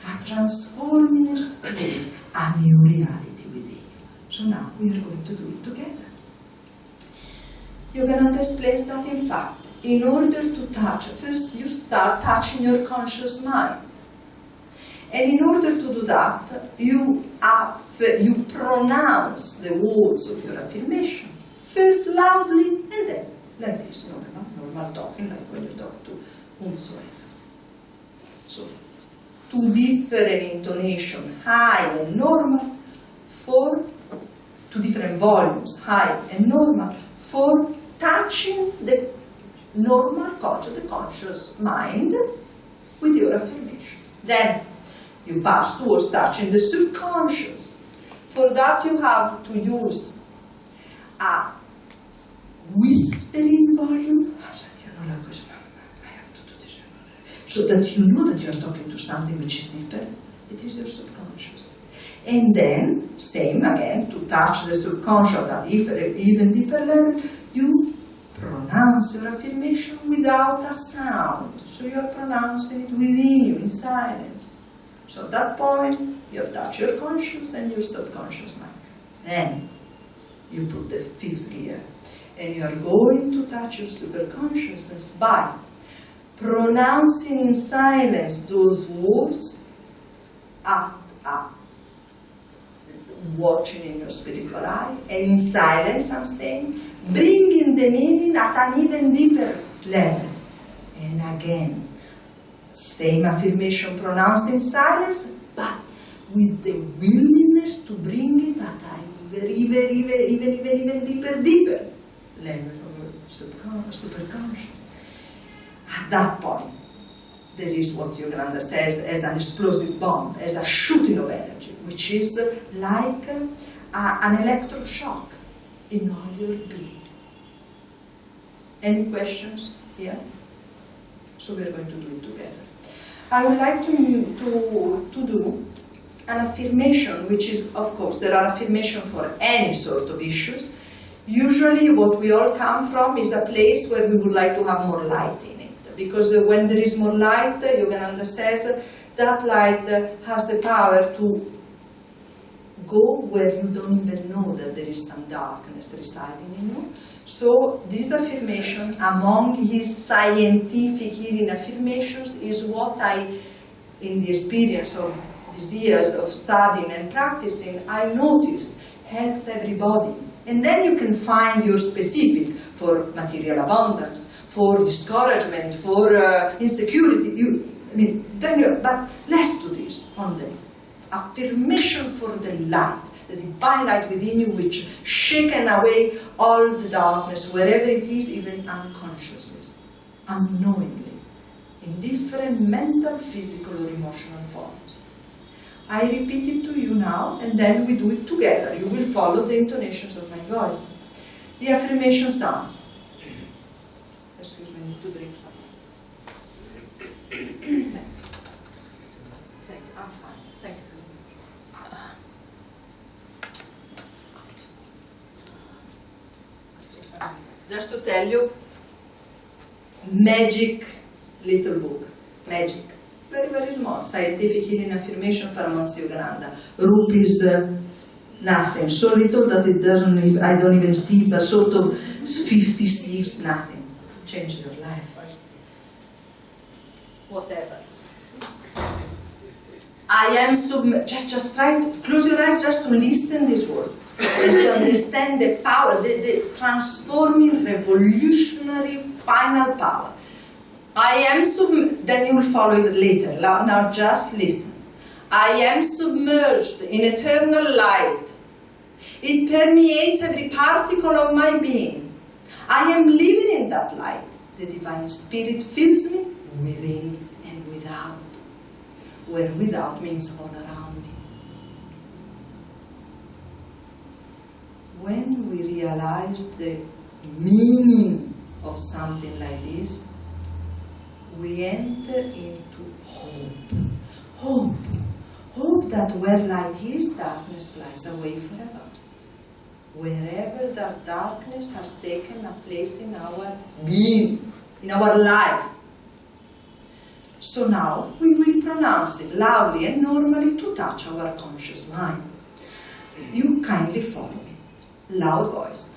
a transforming experience, a new reality within you. So now we are going to do it together. Yogananda explains that, in fact, in order to touch, first you start touching your conscious mind. And in order to do that, you pronounce the words of your affirmation, first loudly and then like this, normal talking, like when you talk to whomsoever. So, 2 different intonations, high and normal, for 2 different volumes, high and normal, for touching the normal conscious, the conscious mind with your affirmation. Then you pass towards touching the subconscious. For that you have to use a whispering volume. Like this. I have to do this. So that you know that you are talking to something which is deeper. It is your subconscious. And then, same again, to touch the subconscious at even deeper level, you pronounce your affirmation without a sound. So you are pronouncing it within you, in silence. So at that point, you have touched your conscious and your subconscious mind. Then you put the 5th gear. And you are going to touch your superconsciousness by pronouncing in silence those words watching in your spiritual eye, and in silence, I'm saying, bringing the meaning at an even deeper level. And again, same affirmation pronounced in silence, but with the willingness to bring it at a even deeper level of superconscious. At that point, there is what Yogananda says as an explosive bomb, as a shooting of energy, which is like an electroshock in all your being. Any questions here? So we're going to do it together. I would like to do an affirmation, which is, of course, there are affirmations for any sort of issues. Usually what we all come from is a place where we would like to have more light in it. Because when there is more light, Yogananda says, that light has the power to go where you don't even know that there is some darkness residing in you. So this affirmation, among his scientific healing affirmations, is what in the experience of these years of studying and practicing, I noticed helps everybody. And then you can find your specific for material abundance, for discouragement, for insecurity. But let's do this on the affirmation for the light, the divine light within you, which shaken away all the darkness, wherever it is, even unconsciously, unknowingly, in different mental, physical, or emotional forms. I repeat it to you now, and then we do it together. You will follow the intonations of my voice. The affirmation sounds. Excuse me, I need to drink something. Thank you. I'm fine. Thank you. Just to tell you, magic little book. Magic. Very, very small. Scientific healing affirmation, Paramhansa Yogananda. Rupees, nothing. So little that it doesn't even, I don't even see, but sort of 56, nothing. Change your life. Whatever. I am just try to close your eyes just to listen these words and to understand the power, the transforming, revolutionary, final power. I am then you will follow it later. Now just listen. I am submerged in eternal light. It permeates every particle of my being. I am living in that light. The divine spirit fills me within and without, where without means all around me. When we realize the meaning of something like this, we enter into hope. Hope. Hope that where light is, darkness flies away forever. Wherever that darkness has taken a place in our being, in our life. So now we will pronounce it loudly and normally to touch our conscious mind. You kindly follow me. Loud voice.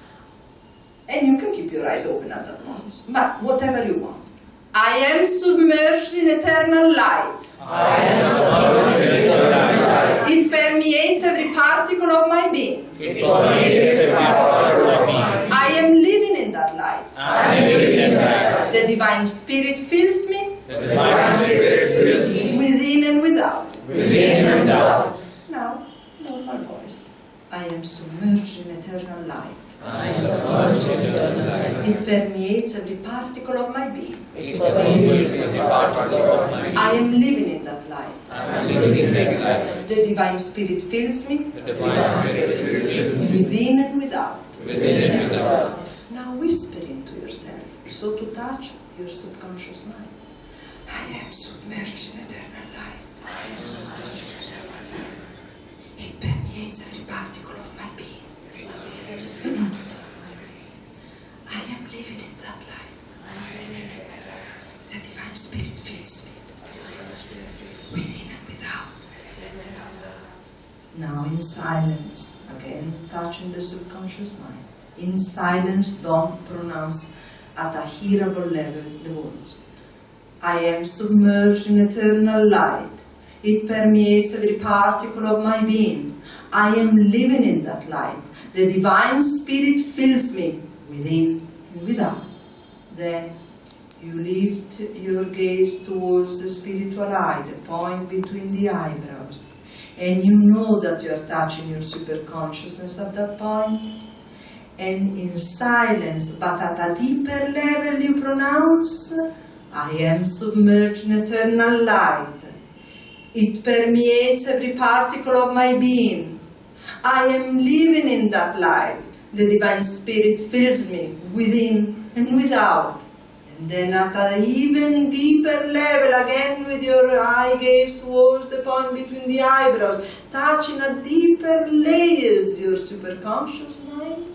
And you can keep your eyes open at that moment. But whatever you want. I am submerged in eternal light. I am submerged in eternal light. It permeates every particle of my being. It permeates every particle of me. I am living in that light. I am living in that light. The divine spirit fills me. The divine spirit fills me. Within and without. Within and without. Now, normal voice. I am submerged in eternal light. I am submerged in eternal light. It permeates every particle of my being. It permeates every particle of my being. I am living in that light. I am living in that light. The divine spirit fills me. The divine spirit fills me. Within and without. Within and without. Now whisper into yourself, so to touch your subconscious mind. I am submerged in eternal light. It permeates every particle of my being. I am living in that light. The divine spirit fills me. Within and without. Now in silence, again touching the subconscious mind. In silence, don't pronounce at a hearable level the words. I am submerged in eternal light. It permeates every particle of my being. I am living in that light. The divine spirit fills me within and without. Then you lift your gaze towards the spiritual eye, the point between the eyebrows, and you know that you are touching your superconsciousness at that point. And in silence, but at a deeper level, you pronounce, I am submerged in eternal light. It permeates every particle of my being. I am living in that light. The Divine Spirit fills me within and without. And then at an even deeper level, again with your eye gaze towards the point between the eyebrows, touching at deeper layers your superconscious mind.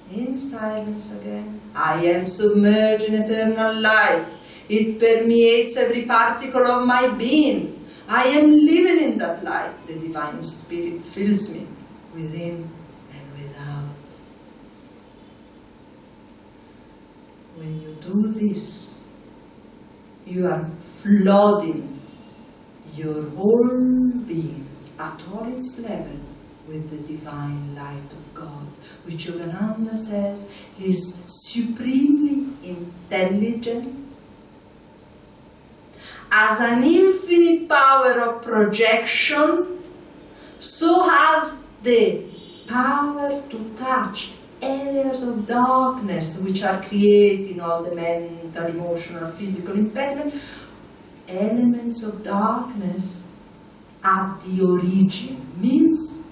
In silence again. I am submerged in eternal light. It permeates every particle of my being. I am living in that light. The Divine Spirit fills me within and without. When you do this, you are flooding your whole being at all its level with the divine light of God, which Yogananda says is supremely intelligent, as an infinite power of projection, so has the power to touch areas of darkness which are creating all the mental, emotional, physical impediment, elements of darkness at the origin, means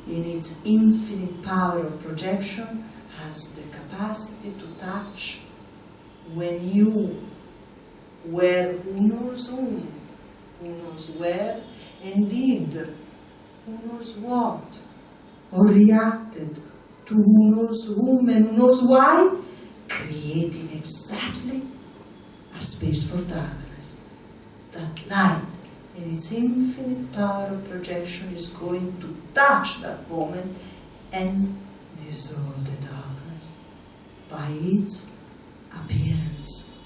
in its infinite power of projection has the capacity to touch when you were who knows whom, who knows where, indeed who knows what, or reacted to who knows whom and who knows why, creating exactly a space for darkness. That light in its infinite power of projection is going to touch that moment and dissolve the darkness by its appearance,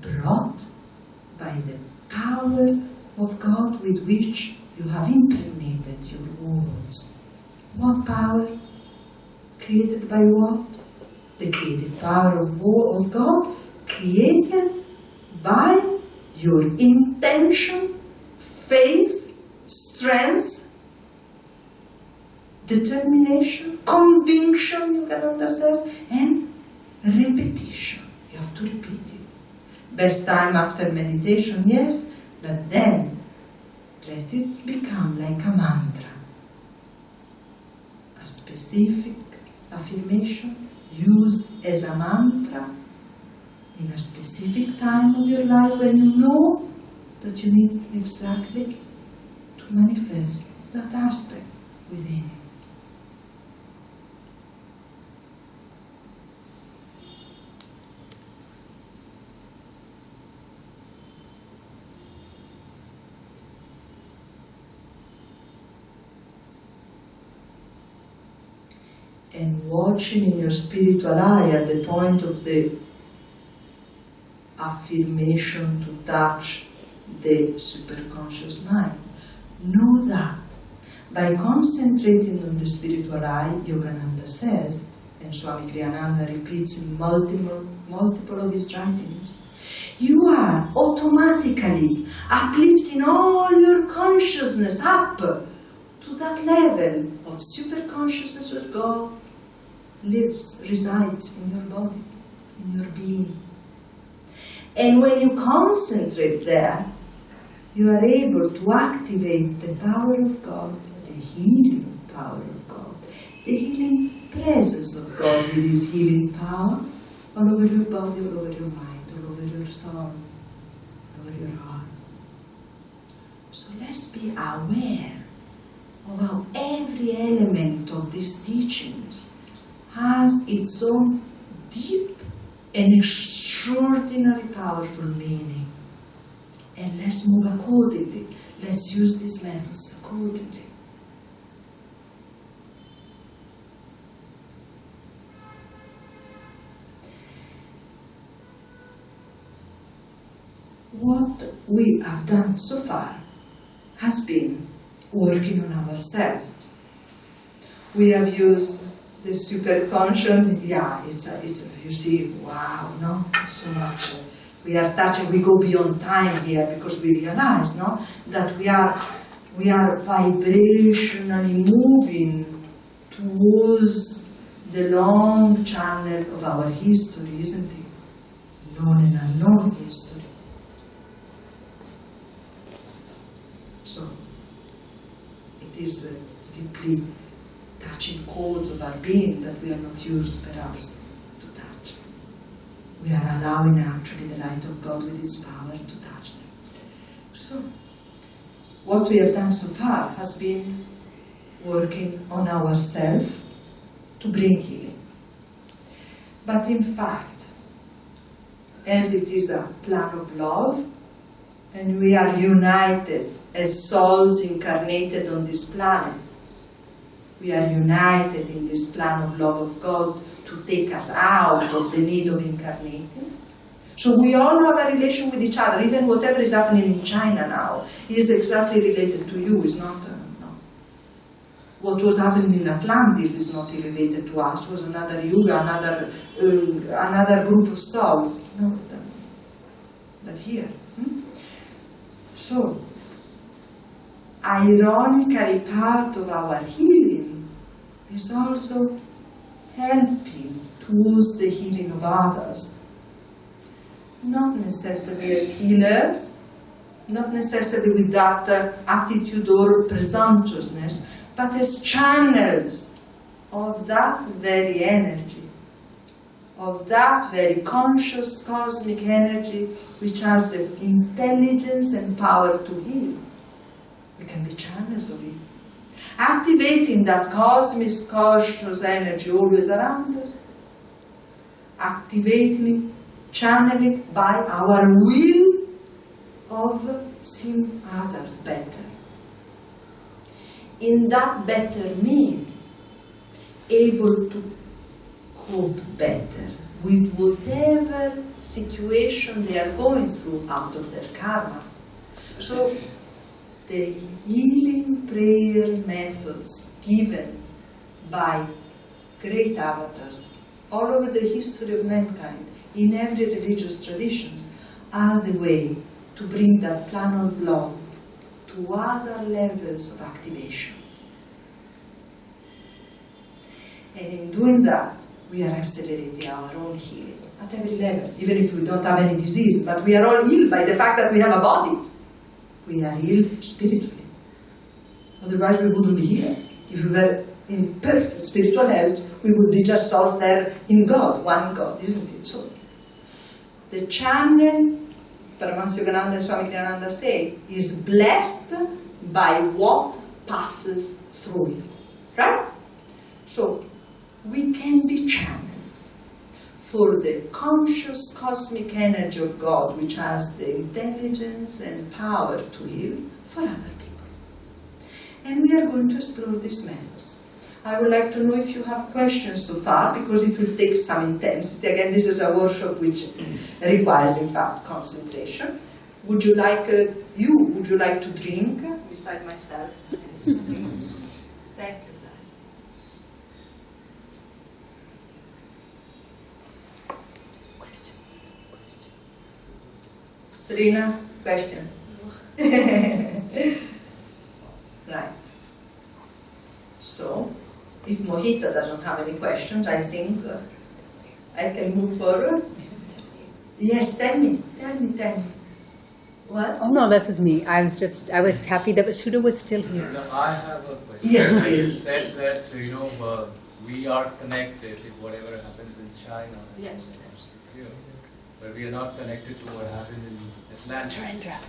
brought by the power of God with which you have impregnated your walls. What power? Created by what? The creative power of God, created by your intention, faith, strength, determination, conviction, Yogananda says, and repetition. You have to repeat it. Best time after meditation, yes, but then let it become like a mantra. A specific affirmation used as a mantra in a specific time of your life when you know that you need exactly to manifest that aspect within you. And watching in your spiritual eye at the point of the affirmation to touch the superconscious mind, know that by concentrating on the spiritual eye, Yogananda says, and Swami Kriyananda repeats in multiple of his writings, you are automatically uplifting all your consciousness up to that level of superconsciousness where God lives, resides in your body, in your being. And when you concentrate there, you are able to activate the power of God, the healing power of God, the healing presence of God with His healing power all over your body, all over your mind, all over your soul, all over your heart. So let's be aware of how every element of these teachings has its own deep and extraordinary powerful meaning. And let's move accordingly. Let's use these methods accordingly. What we have done so far has been working on ourselves. We have used the superconscious, yeah, it's you see, wow, no, so much We are touching, we go beyond time here because we realize, no, that we are vibrationally moving towards the long channel of our history, isn't it? Known and unknown history. So, it is deeply touching chords of our being that we are not used, perhaps, to touch. We are allowing actually the light of God with its power to touch them. So, what we have done so far has been working on ourselves to bring healing. But in fact, as it is a plan of love, and we are united as souls incarnated on this planet, we are united in this plan of love of God to take us out of the need of incarnating. So we all have a relation with each other. Even whatever is happening in China now is exactly related to you. Is not no. What was happening in Atlantis is not related to us. It was another yuga, another group of souls. No, but here. So, ironically, part of our healing is also helping towards the healing of others. Not necessarily as healers, not necessarily with that attitude or presumptuousness, but as channels of that very energy, of that very conscious cosmic energy which has the intelligence and power to heal. We can be channels of it. Activating that cosmic conscious energy always around us, activating it, channel it by our will of seeing others better. In that better mean, able to cope better with whatever situation they are going through out of their karma. So the healing prayer methods given by great avatars all over the history of mankind, in every religious traditions, are the way to bring that plan of love to other levels of activation. And in doing that, we are accelerating our own healing at every level, even if we don't have any disease, but we are all healed by the fact that we have a body. We are healed spiritually. Otherwise we wouldn't be here. If we were in perfect spiritual health, we would be just souls there in God, one God, isn't it? So, the channel, Paramhansa Yogananda and Swami Kriyananda say, is blessed by what passes through it. Right? So, we can be channels for the conscious cosmic energy of God, which has the intelligence and power to heal, for other people. And we are going to explore these methods. I would like to know if you have questions so far, because it will take some intensity. Again, this is a workshop which requires, in fact, concentration. Would you like to drink beside myself? Thank you. Serena, question? Right. So, if Mohita doesn't have any questions, I think I can move forward. Yes, tell me. What? Oh no, this is me. I was happy that Sudha was still here. No, I have a question. Yes, You please. said that, we are connected if whatever happens in China. Yes. It's here. But we are not connected to what happened in Atlantis.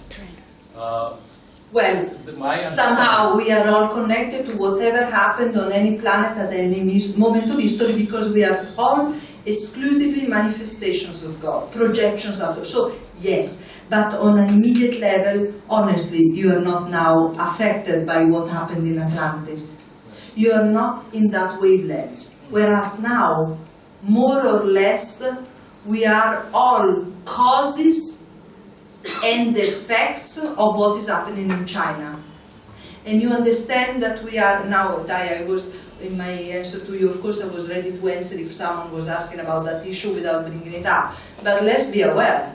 Well, My somehow we are all connected to whatever happened on any planet at any moment of history, because we are all exclusively manifestations of God, projections of God. So, yes, but on an immediate level, honestly, you are not now affected by what happened in Atlantis. You are not in that wavelength. Whereas now, more or less, we are all causes and the effects of what is happening in China. And you understand that we are now, Daya, I was, in my answer to you, of course I was ready to answer if someone was asking about that issue without bringing it up. But let's be aware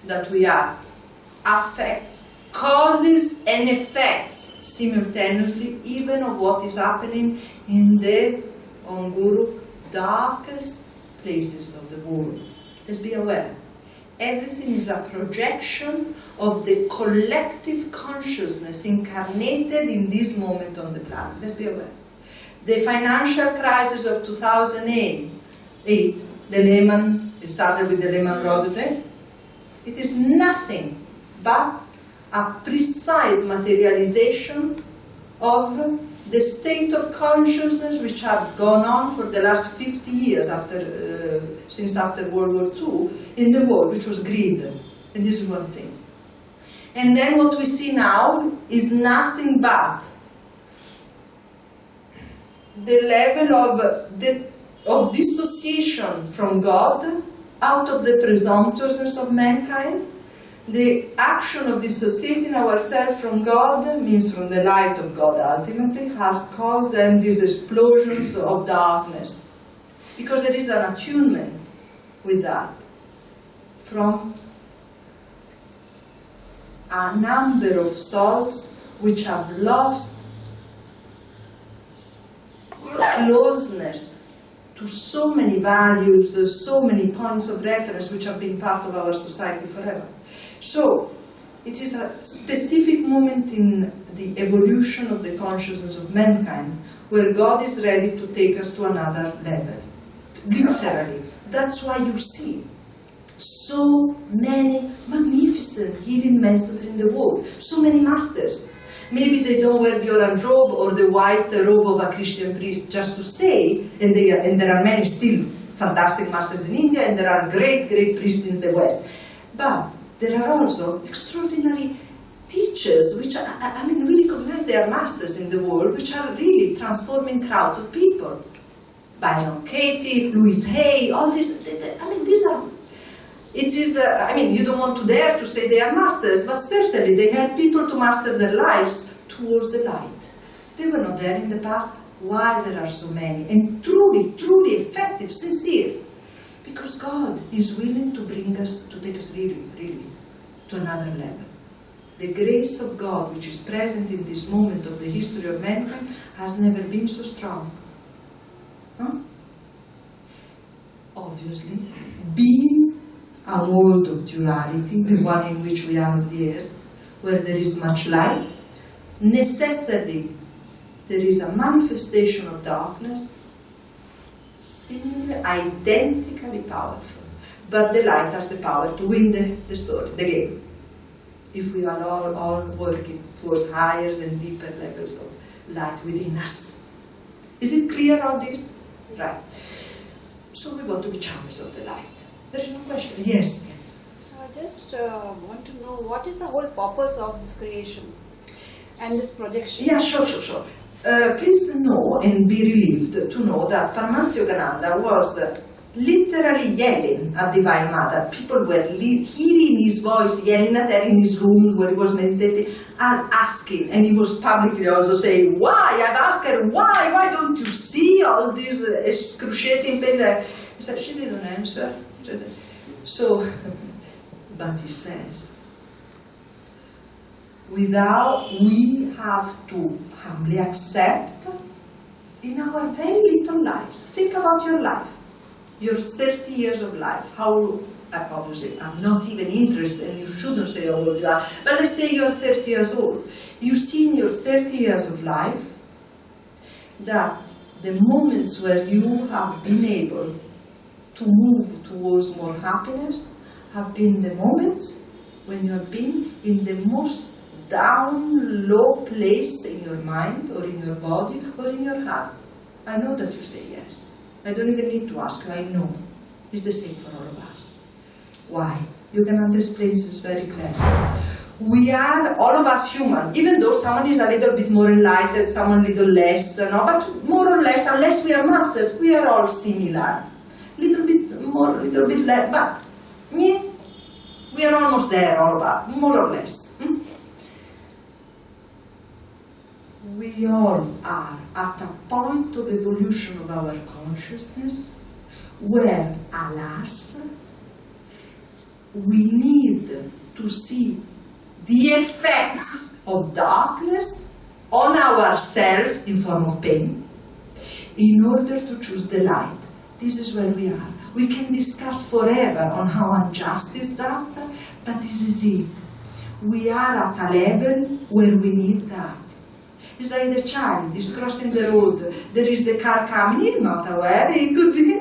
that we are affect causes and effects simultaneously, even of what is happening in the Onguru darkest places of the world. Let's be aware. Everything is a projection of the collective consciousness incarnated in this moment on the planet. Let's be aware. The financial crisis of 2008, it started with the Lehman Brothers. It is nothing but a precise materialization of the state of consciousness which had gone on for the last 50 years since after World War II in the world, which was greed. And this is one thing. And then what we see now is nothing but the level of dissociation from God out of the presumptuousness of mankind. The action of dissociating ourselves from God, means from the light of God ultimately, has caused then these explosions of darkness. Because there is an attunement with that from a number of souls which have lost closeness to so many values, so many points of reference which have been part of our society forever. So, it is a specific moment in the evolution of the consciousness of mankind where God is ready to take us to another level. Literally. That's why you see so many magnificent healing methods in the world. So many masters. Maybe they don't wear the orange robe or the white robe of a Christian priest, just to say, and there are many still fantastic masters in India, and there are great, great priests in the West. But there are also extraordinary teachers, which, we recognize they are masters in the world, which are really transforming crowds of people. Byron Katie, Louise Hay, all these, these are, you don't want to dare to say they are masters, but certainly they help people to master their lives towards the light. They were not there in the past. Why there are so many? And truly, truly effective, sincere. Because God is willing to take us really, really to another level. The grace of God, which is present in this moment of the history of mankind, has never been so strong. Huh? Obviously, being a world of duality, the one in which we are on the earth, where there is much light, necessarily there is a manifestation of darkness, similar, identically powerful. But the light has the power to win the story, the game. If we are all working towards higher and deeper levels of light within us. Is it clear all this? Right. So we want to be channels of the light. There is no question. Yes. I just want to know what is the whole purpose of this creation and this projection? Yeah, sure. Please know and be relieved to know that Paramhansa Yogananda was literally yelling at Divine Mother. People were hearing his voice, yelling at her in his room where he was meditating and asking. And he was publicly also saying, why? I've asked her, why don't you see all this excruciating pain? He said, she didn't answer. So, but he says, we have to humbly accept in our very little lives. Think about your life. Your 30 years of life, obviously I'm not even interested, and you shouldn't say how old you are, but let's say you're 30 years old. You see in your 30 years of life that the moments where you have been able to move towards more happiness have been the moments when you have been in the most down, low place in your mind, or in your body, or in your heart. I know that you say yes. I don't even need to ask you, I know. It's the same for all of us. Why? Yogananda explains this very clearly. We are, all of us, human, even though someone is a little bit more enlightened, someone a little less, but more or less, unless we are masters, we are all similar. Little bit more, little bit less, but yeah, we are almost there, all of us, more or less. We all are at a point of evolution of our consciousness where, alas, we need to see the effects of darkness on ourselves in form of pain in order to choose the light. This is where we are. We can discuss forever on how unjust is that, but this is it. We are at a level where we need that. It's like the child is crossing the road. There is the car coming. He's not aware. He could be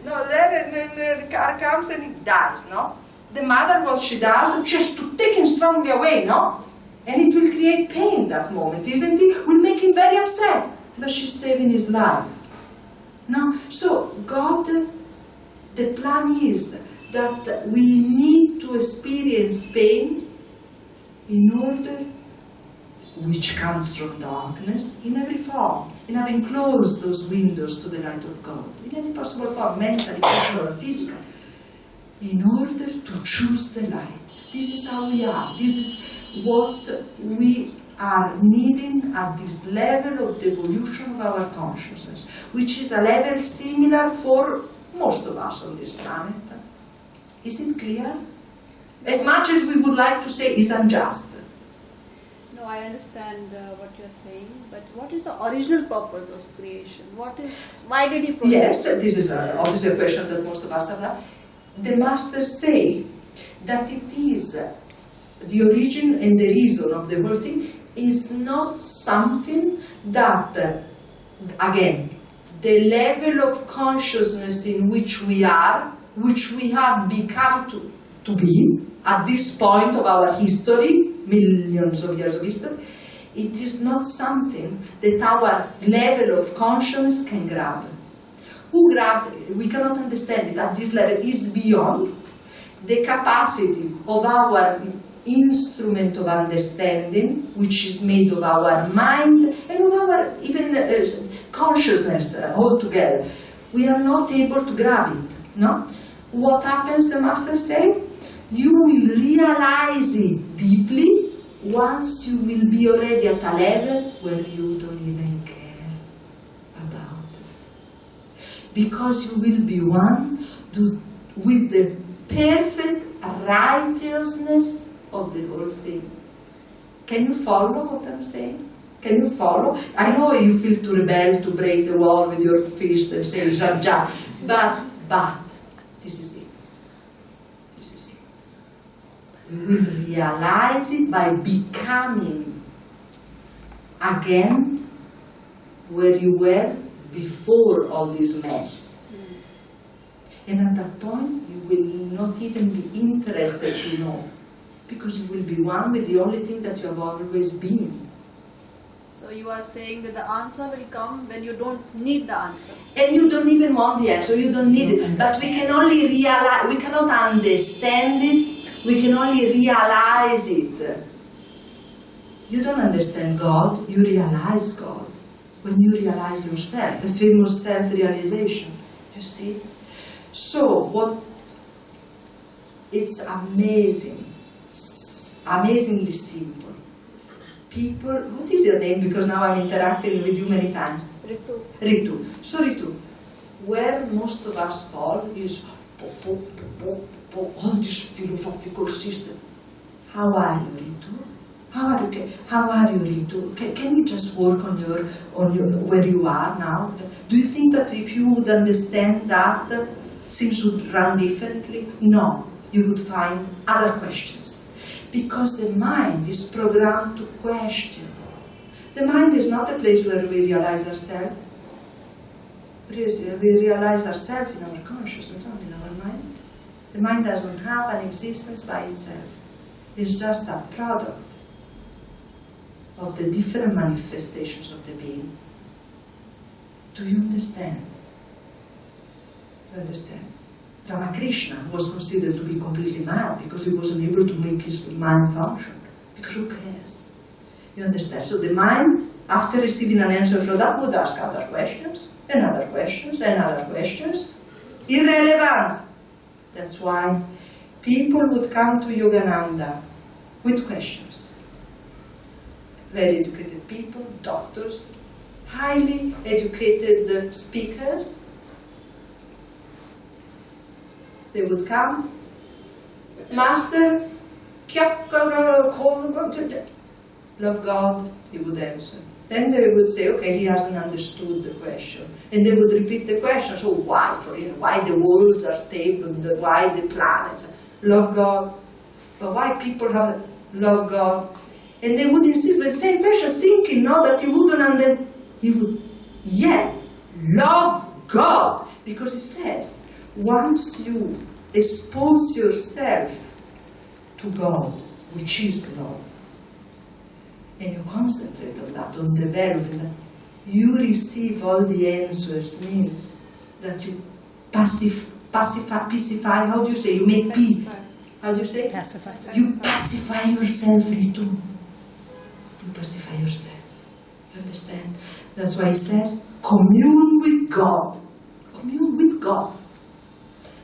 no there, and then the car comes and he dies. No, the mother, what she does, she has to take him strongly away. No, and it will create pain that moment, isn't it? Will make him very upset. But she's saving his life. No, so God, the plan is that we need to experience pain in order, which comes from darkness, in every form, in having closed those windows to the light of God, in any possible form, mentally, cultural, physical, in order to choose the light. This is how we are. This is what we are needing at this level of the evolution of our consciousness, which is a level similar for most of us on this planet. Is it clear? As much as we would like to say is unjust. No, I understand what you're saying, but what is the original purpose of creation? Why did he produce? Yes, this is obviously a question that most of us have had. The masters say that it is the origin and the reason of the whole thing is not something that, again, the level of consciousness in which we are, which we have become to be at this point of our history, millions of years of history, it is not something that our level of consciousness can grab. Who grabs it? We cannot understand it at this level. Is beyond the capacity of our instrument of understanding, which is made of our mind and of our even consciousness altogether. We are not able to grab it. No? What happens, the master say? You will realize it deeply once you will be already at a level where you don't even care about it. Because you will be one with the perfect righteousness of the whole thing. Can you follow what I'm saying? Can you follow? I know you feel to rebel, to break the wall with your fist and say, ja, but, this is it. This is it. You will realize it by becoming again where you were before all this mess. And at that point, you will not even be interested to know, because you will be one with the only thing that you have always been. So you are saying that the answer will come when you don't need the answer. And you don't even want the answer, you don't need it. But we can only realize, we cannot understand it, we can only realize it. You don't understand God, you realize God. When you realize yourself, the famous self-realization, you see? So, it's amazing, amazingly simple. People, what is your name? Because now I'm interacting with you many times. Ritu. So Ritu, where most of us fall is all this philosophical system. How are you, Ritu? How are you, Ritu? Can you just work on your where you are now? Do you think that if you would understand that, things would run differently? No, you would find other questions. Because the mind is programmed to question. The mind is not a place where we realize ourselves. We realize ourselves in our consciousness, not in our mind. The mind doesn't have an existence by itself. It's just a product of the different manifestations of the being. Do you understand? You understand? Ramakrishna was considered to be completely mad because he wasn't able to make his mind function. Because who cares? You understand? So the mind, after receiving an answer from that, would ask other questions, and other questions, and other questions. Irrelevant. That's why people would come to Yogananda with questions. Very educated people, doctors, highly educated speakers. They would come Master, love God, he would answer. Then they would say, okay, he hasn't understood the question. And they would repeat the question, so why the worlds are stable, why the planets, love God, but why people have love God? And they would insist with the same question, thinking now that he wouldn't understand. He would yell, love God, because he says, once you expose yourself to God, which is love, and you concentrate on that, on developing that, you receive all the answers. Means that you pacify, how do you say? You make peace. How do you say? Pacify. You pacify yourself, Ritu. You pacify yourself. You understand? That's why he says, commune with God. Commune with God.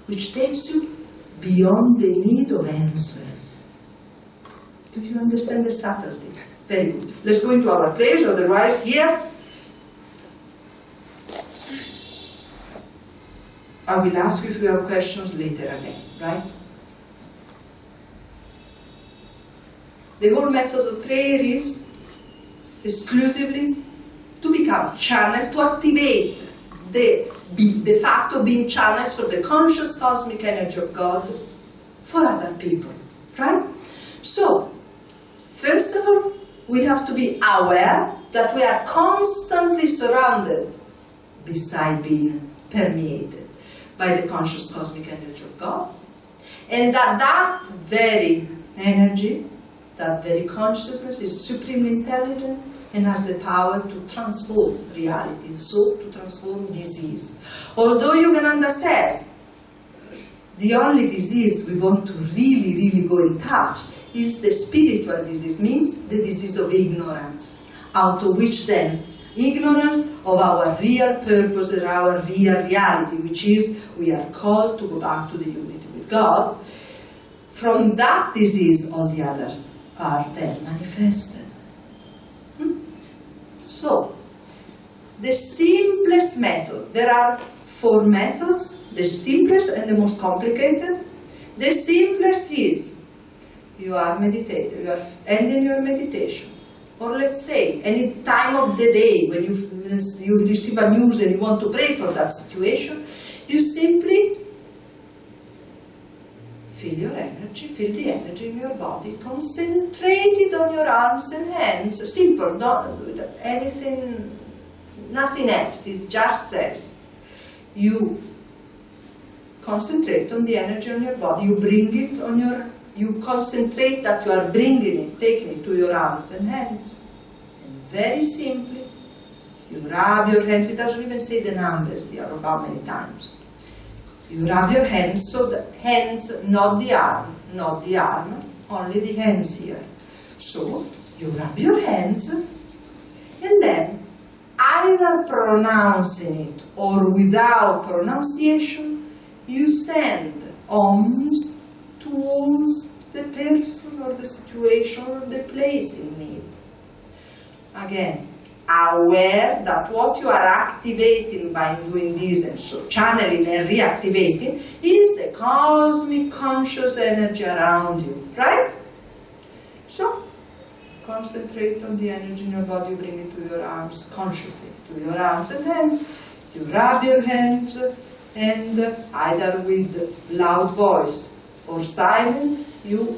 Which takes you beyond the need of answers. Do you understand the subtlety? Very good. Let's go into our prayers, otherwise here I will ask you if you have questions later again, right? The whole method of prayer is exclusively to become channeled, to activate the fact of being channeled for the conscious cosmic energy of God for other people, right? So, first of all, we have to be aware that we are constantly surrounded, beside being permeated, by the conscious cosmic energy of God, and that very energy, that very consciousness is supremely intelligent and has the power to transform reality, so to transform disease. Although Yogananda says the only disease we want to really go in touch is the spiritual disease, means the disease of ignorance, out of which then ignorance of our real purpose and our real reality, which is we are called to go back to the unity with God. From that disease, all the others are then manifested. So, the simplest method, there are 4 methods, the simplest and the most complicated. The simplest is, you are meditating, you are ending your meditation. Or let's say, any time of the day when you receive a news and you want to pray for that situation, you simply feel your energy, feel the energy in your body, concentrate it on your arms and hands. Simple, don't do anything, nothing else. It just says, you concentrate on the energy on your body, you bring it on your, you concentrate that you are bringing it, taking it to your arms and hands. And very simply, you rub your hands, it doesn't even say the numbers here of how many times. You rub your hands, so the hands, not the arm, only the hands here. So, you rub your hands, and then, either pronouncing it or without pronunciation, you send ohms towards the person or the situation or the place in need. Again, aware that what you are activating by doing this, and so channeling and reactivating, is the cosmic conscious energy around you, right? So, concentrate on the energy in your body, bring it to your arms consciously, to your arms and hands. You rub your hands, and either with loud voice or silent, you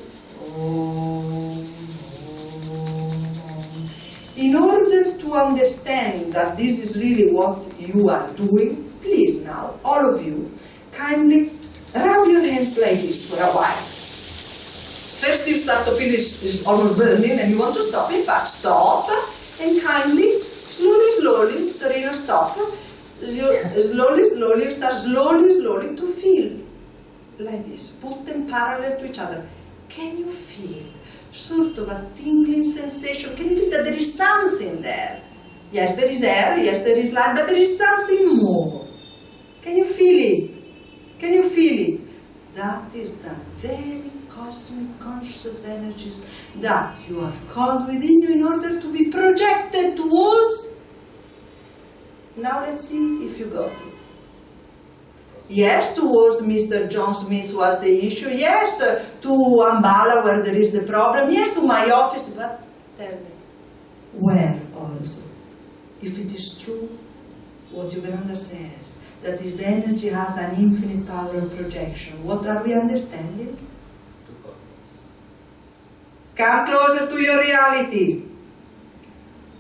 in order to understand that this is really what you are doing, please now, all of you, kindly rub your hands like this for a while. First you start to feel it's almost burning and you want to stop. In fact, stop and kindly, slowly, Serena, stop. Slowly, you start slowly to feel like this. Put them parallel to each other. Can you feel sort of a tingling sensation? Can you feel that there is something there? Yes, there is air, yes, there is light, but there is something more. Can you feel it? Can you feel it? That is that very cosmic conscious energies that you have called within you in order to be projected towards. Now let's see if you got it. Yes, towards Mr. John Smith was the issue. Yes, to Ambala where there is the problem. Yes, to my office. But tell me, where also? If it is true, what Yogananda says, that this energy has an infinite power of projection, what are we understanding? To cosmos. Come closer to your reality,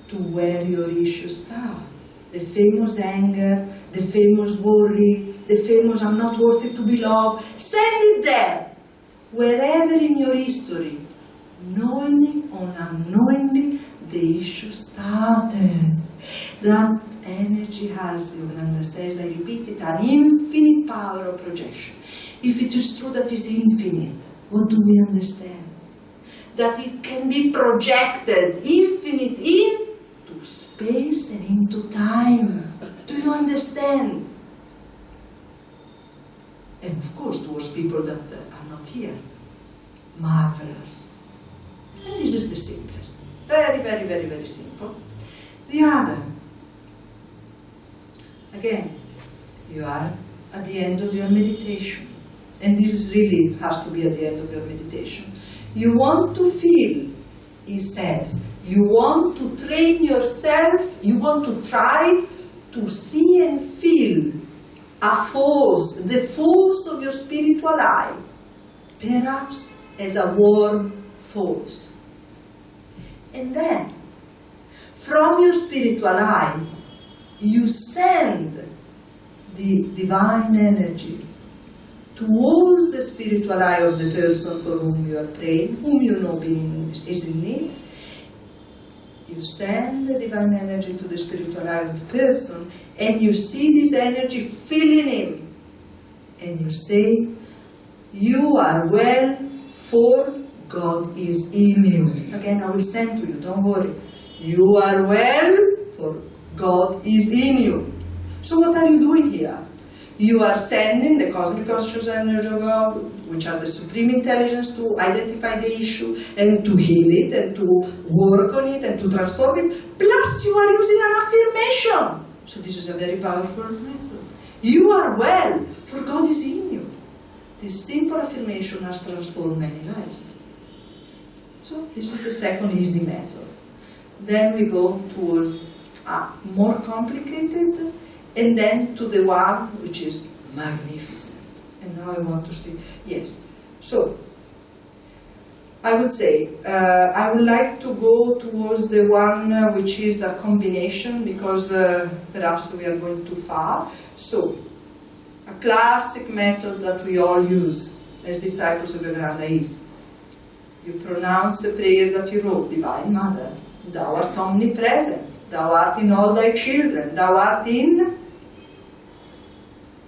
to where your issues start. The famous anger, the famous worry, the famous I'm not worthy to be loved. Send it there, wherever in your history, knowingly or unknowingly, the issue started. That energy has, Yogananda says, I repeat it, an infinite power of projection. If it is true that is infinite, what do we understand? That it can be projected, infinite, into space and into time. Do you understand? And of course, towards people that are not here. Marvelous. And this is the simplest. Very, very, very, very simple. The other. Again, you are at the end of your meditation. And this really has to be at the end of your meditation. You want to feel, he says, you want to train yourself, you want to try to see and feel a force, the force of your spiritual eye, perhaps as a warm force. And then, from your spiritual eye, you send the divine energy towards the spiritual eye of the person for whom you are praying, whom you know is in need. You send the divine energy to the spiritual eye of the person, and you see this energy filling him. And you say, you are well, for God is in you. Again, I will send to you, don't worry. You are well, for God is in you. So what are you doing here? You are sending the cosmic conscious energy of God, which has the supreme intelligence to identify the issue and to heal it and to work on it and to transform it. Plus you are using an affirmation. So this is a very powerful method. You are well, for God is in you. This simple affirmation has transformed many lives. So this is the second easy method. Then we go towards a more complicated, and then to the one which is magnificent. And now I want to see, yes. So, I would say, I would like to go towards the one which is a combination, because perhaps we are going too far. So, a classic method that we all use as disciples of Yogananda is, you pronounce the prayer that you wrote, Divine Mother, thou art omnipresent, thou art in all thy children, thou art in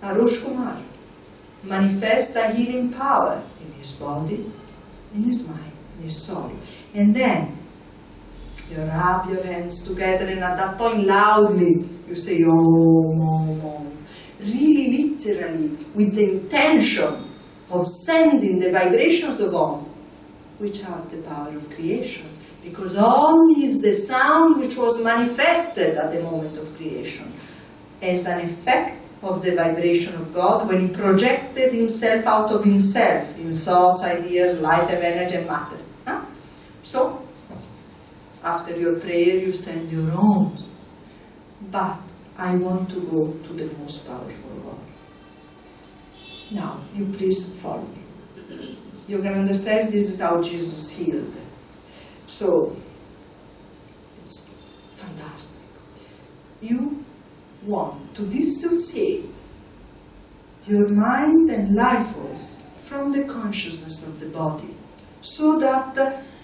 Arush Kumar. Manifest thy healing power in his body, in his mind, in his soul. And then you rub your hands together, and at that point loudly you say Om, Om, Om. Really literally with the intention of sending the vibrations of Om, which have the power of creation. Because Om is the sound which was manifested at the moment of creation as an effect of the vibration of God when he projected himself out of himself in thoughts, ideas, light of energy and matter. Huh? So, after your prayer you send your Oms. But I want to go to the most powerful one. Now, you please follow me. Yogananda says this is how Jesus healed. So, it's fantastic. You want to dissociate your mind and life force from the consciousness of the body, so that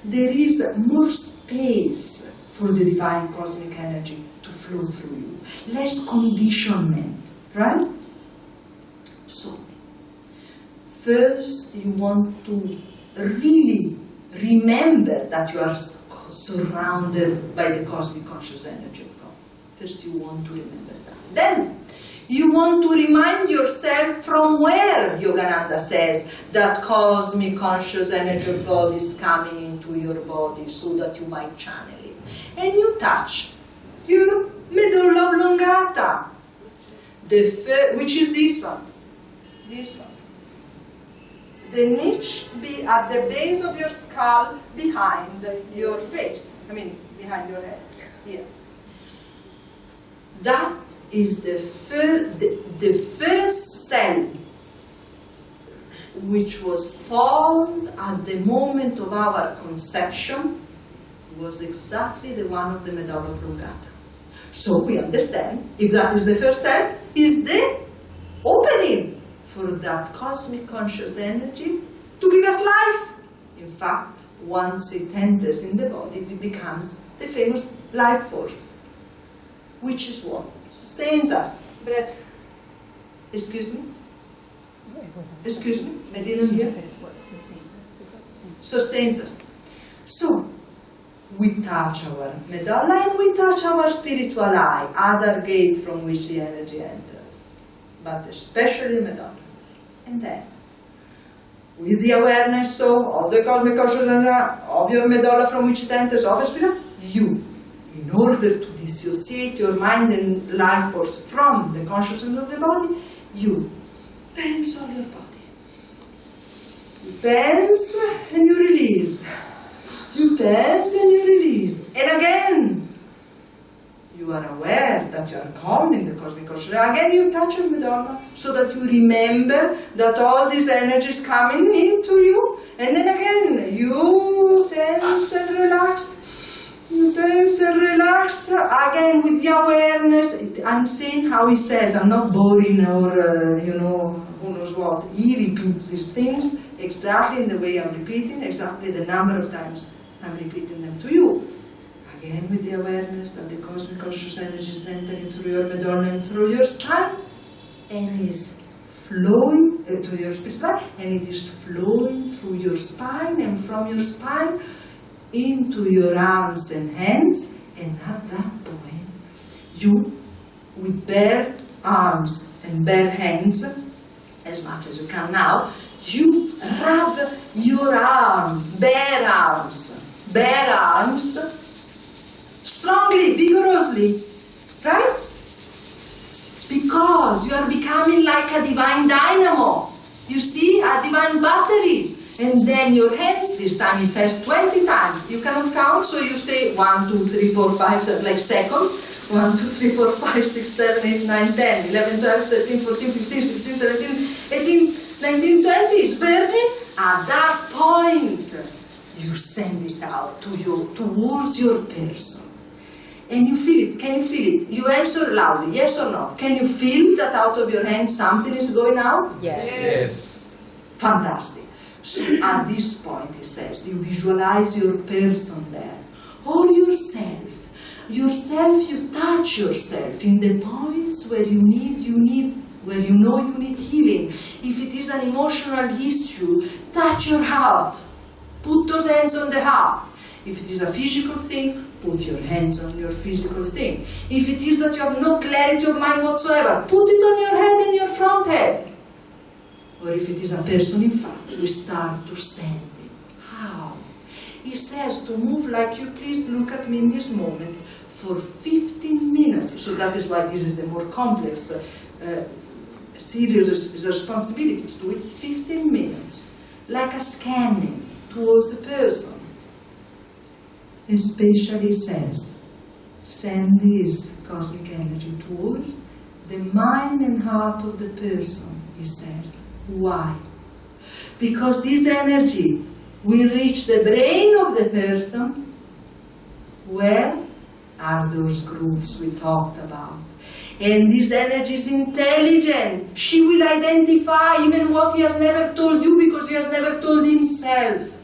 there is more space for the divine cosmic energy to flow through you, less conditionment, right? So, first you want to really remember that you are surrounded by the cosmic conscious energy of God. First you want to remember that. Then you want to remind yourself from where Yogananda says that cosmic conscious energy of God is coming into your body so that you might channel it. And you touch your medulla oblongata, which is this one. this one. The niche be at the base of your skull behind your face. Behind your head. Here. That is the first cell which was formed at the moment of our conception was exactly the one of the medulla oblongata. So we understand, if that is the first cell, is the opening for that cosmic conscious energy to give us life. In fact, once it enters in the body, it becomes the famous life force, which is what sustains us. Breath. Excuse me? Excuse me? I didn't hear. Sustains us. So, we touch our medulla and we touch our spiritual eye, other gate from which the energy enters, but especially medulla. And then, with the awareness of the cosmic consciousness of your medulla from which it enters, of your spirit, you, in order to dissociate your mind and life force from the consciousness of the body, you tense all your body. You tense and you release. You tense and you release. And again, you are aware that you are calm in the cosmic consciousness. Again, you touch your medulla so that you remember that all these energies coming into you. And then again, you tense and relax. You tense and relax. Again, with the awareness. I'm saying how he says. I'm not boring or, who knows what. He repeats these things exactly in the way I'm repeating, exactly the number of times I'm repeating them to you. Again, with the awareness that the cosmic conscious energy is entering through your medulla and through your spine, and is flowing to your spine, and it is flowing through your spine and from your spine into your arms and hands, and at that point, you, with bare arms and bare hands, as much as you can now, you rub your arms, bare arms, strongly, vigorously, right? Because you are becoming like a divine dynamo. You see, a divine battery. And then your hands, this time he says 20 times. You cannot count, so you say 1, 2, 3, 4, 5, like seconds. 1, 2, 3, 4, 5, 6, 7, 8, 9, 10, 11, 12, 13, 14, 15, 16, 17, 18, 19, 20 is burning. At that point, you send it out towards your person. And you feel it. Can you feel it? You answer loudly, yes or no? Can you feel that out of your hand something is going out? Yes. Fantastic. So at this point, he says, you visualize your person there, or yourself. You touch yourself in the points where you know you need healing. If it is an emotional issue, touch your heart. Put those hands on the heart. If it is a physical thing, put your hands on your physical thing. If it is that you have no clarity of mind whatsoever, put it on your head and your front head. Or if it is a person in front, we start to send it. How? He says to move like you, please look at me in this moment, for 15 minutes. So that is why this is the more complex, serious responsibility to do it. 15 minutes, like a scanning towards the person. Especially says, send this cosmic energy towards the mind and heart of the person, he says. Why? Because this energy will reach the brain of the person. Where are those grooves we talked about? And this energy is intelligent. She will identify even what he has never told you because he has never told himself.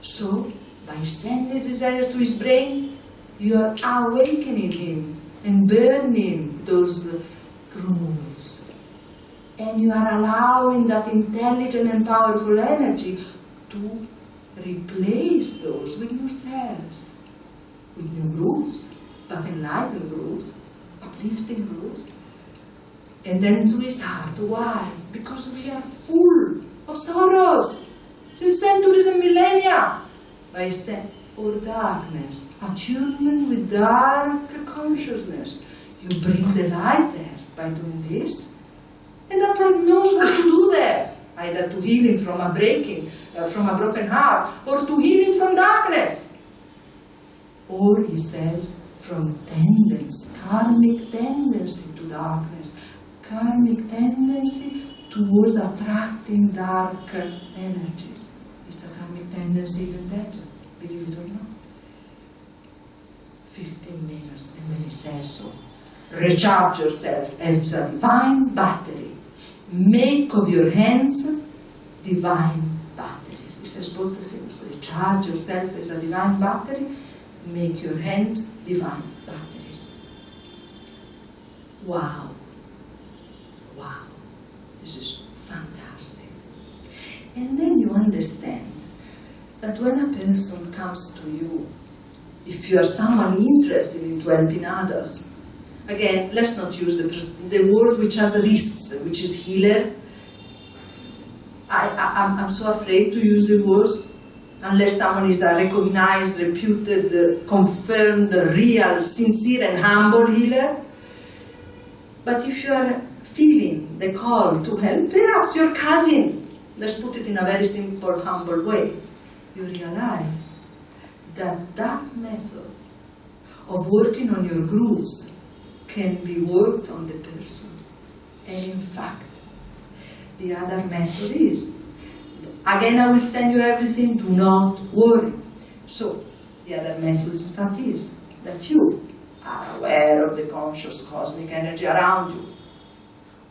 So, by sending this energy to his brain, you are awakening him and burning those grooves. And you are allowing that intelligent and powerful energy to replace those with new cells, with new grooves, but enlightened grooves, uplifting grooves. And then to his heart. Why? Because we are full of sorrows since centuries and millennia. By saying, or darkness, attunement with dark consciousness. You bring the light there by doing this. And that spirit knows what to do there, either to healing from a breaking, from a broken heart, or to healing from darkness. Or, he says, from tendency, karmic tendency to darkness, karmic tendency towards attracting dark energies. It's a karmic tendency even better, believe it or not. 15 minutes, and then he says so. Recharge yourself as a divine battery. Make of your hands divine batteries. He says both the things. Recharge yourself as a divine battery. Make your hands divine batteries. Wow. Wow. This is fantastic. And then you understand that when a person comes to you, if you are someone interested in helping others, again, let's not use the word which has risks, which is healer. I'm so afraid to use the words, unless someone is a recognized, reputed, confirmed, real, sincere and humble healer. But if you are feeling the call to help, perhaps your cousin, let's put it in a very simple, humble way, you realize that method of working on your grooves can be worked on the person. And in fact, the other method is, again I will send you everything, do not worry. So, the other method in fact is that you are aware of the conscious cosmic energy around you,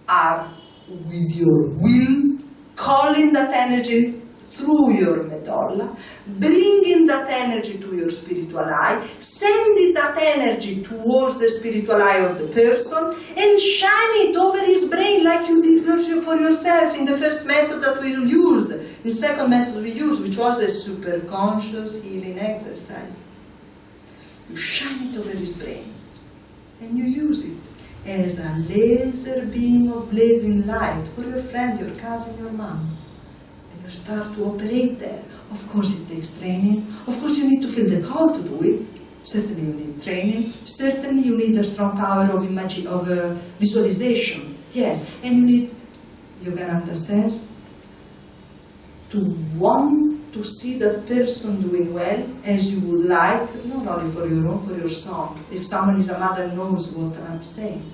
are with your will calling that energy through your medulla, bringing that energy to your spiritual eye, sending that energy towards the spiritual eye of the person, and shine it over his brain like you did for yourself in the first method that we used, the second method we used, which was the superconscious healing exercise. You shine it over his brain, and you use it as a laser beam of blazing light for your friend, your cousin, your mom. You start to operate there. Of course it takes training. Of course you need to feel the call to do it. Certainly you need training. Certainly you need a strong power of visualization. Yes. And you need, Yogananda says, to want to see that person doing well as you would like, not only for your own, for your son. If someone is a mother knows what I'm saying.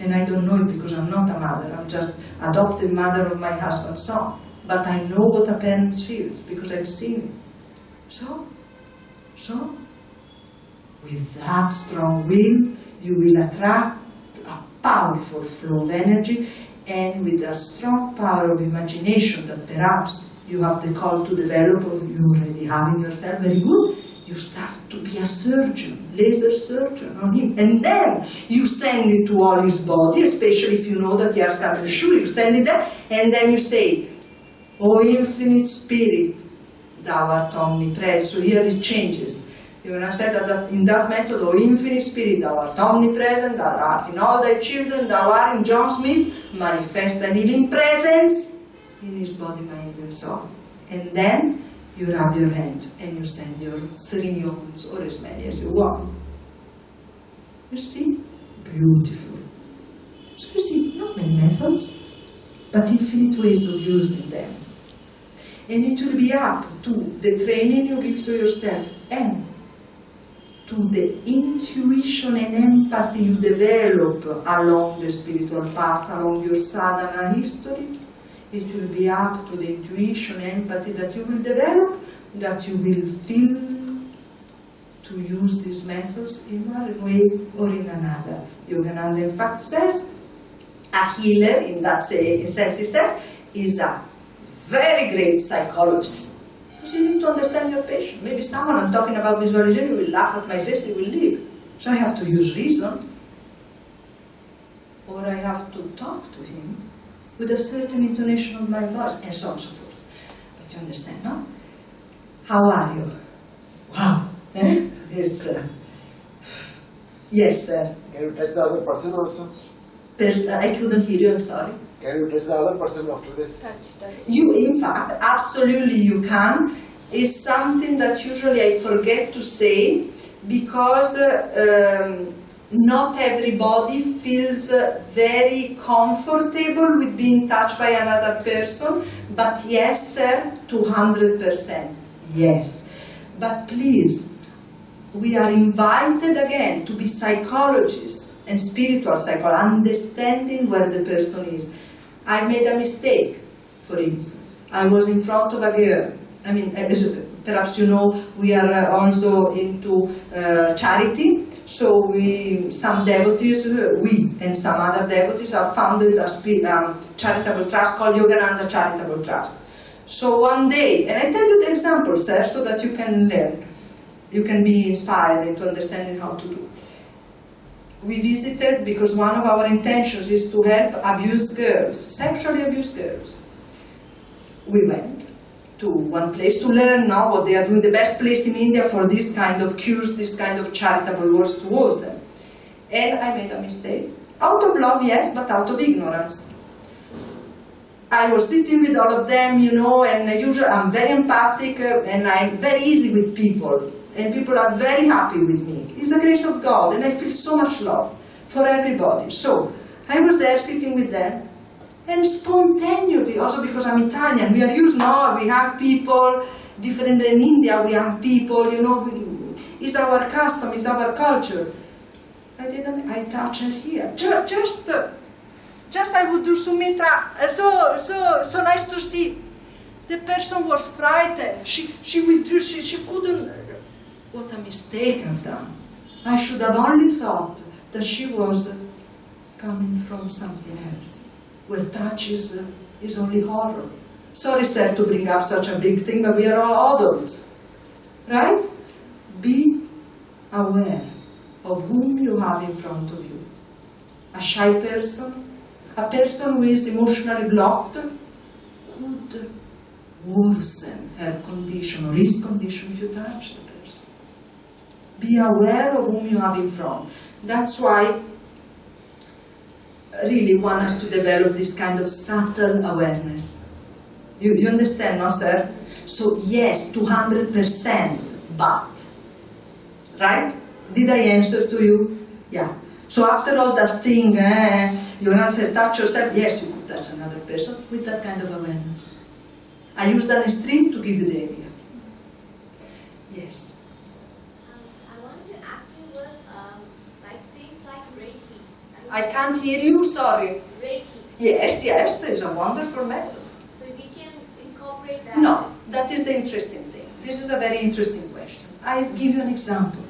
And I don't know it because I'm not a mother. I'm just adopted mother of my husband's son. But I know what a parent feels because I've seen it. So, with that strong will, you will attract a powerful flow of energy, and with a strong power of imagination that perhaps you have the call to develop, or you already have in yourself, very good, you start to be a surgeon, laser surgeon on him. And then you send it to all his body, especially if you know that he has some issue, you send it there, and then you say, O infinite spirit, thou art omnipresent. So here it changes. You understand that in that method, O infinite spirit, thou art omnipresent, thou art in all thy children, thou art in John Smith, manifest a healing presence in his body, mind and soul. And then you rub your hands and you send your 3 ohms, or as many as you want. You see? Beautiful. So you see, not many methods, but infinite ways of using them. And it will be up to the training you give to yourself and to the intuition and empathy you develop along the spiritual path, along your sadhana history. It will be up to the intuition and empathy that you will develop, that you will feel to use these methods in one way or in another. Yogananda in fact says, a healer, in that sense he said, is a very great psychologist. Because you need to understand your patient. Maybe someone, I'm talking about visualization, he will laugh at my face, he will leave. So I have to use reason. Or I have to talk to him with a certain intonation of my voice, and so on and so forth. But you understand, no? How are you? Wow. It's, yes, sir. Can you touch the other person also? I couldn't hear you, I'm sorry. Can you touch the other person after this? Touch. You, in fact, absolutely you can. It's something that usually I forget to say because not everybody feels very comfortable with being touched by another person, but yes, sir, 200%, yes. But please, we are invited again to be psychologists and spiritual psychologists, understanding where the person is. I made a mistake, for instance. I was in front of a girl. I mean, perhaps you know, we are also into charity. So some devotees, we and some other devotees have founded a charitable trust called Yogananda Charitable Trust. So one day, and I tell you the example, sir, so that you can learn, you can be inspired into understanding how to do. We visited, because one of our intentions is to help abused girls, sexually abused girls. We went to one place to learn now what they are doing, the best place in India for this kind of cures, this kind of charitable works towards them. And I made a mistake. Out of love, yes, but out of ignorance. I was sitting with all of them, you know, and usually I'm very empathic and I'm very easy with people. And people are very happy with me. It's the grace of God, and I feel so much love for everybody. So I was there sitting with them. And spontaneity, also because I'm Italian, we are used now, we have people different than India, we have people, you know, it's our custom, it's our culture. I touch her here. Just I would do Sumitra, so nice to see. The person was frightened, she withdrew, she couldn't, what a mistake I've done. I should have only thought that she was coming from something else, where touch is only horror. Sorry, sir, to bring up such a big thing, but we are all adults, right? Be aware of whom you have in front of you. A shy person, a person who is emotionally blocked, could worsen her condition or his condition if you touch the person. Be aware of whom you have in front. That's why really want us to develop this kind of subtle awareness. You understand, no, sir? So yes, 200%, but, right? Did I answer to you? Yeah. So after all that thing, your answer, touch yourself, yes, you could touch another person with that kind of awareness. I used an extreme to give you the idea. Yes. I wanted to ask you was like things like Reiki. I can't hear you, sorry. Reiki. Yes, it's a wonderful method. So we can incorporate that. No, that is the interesting thing. This is a very interesting question. I'll give you an example.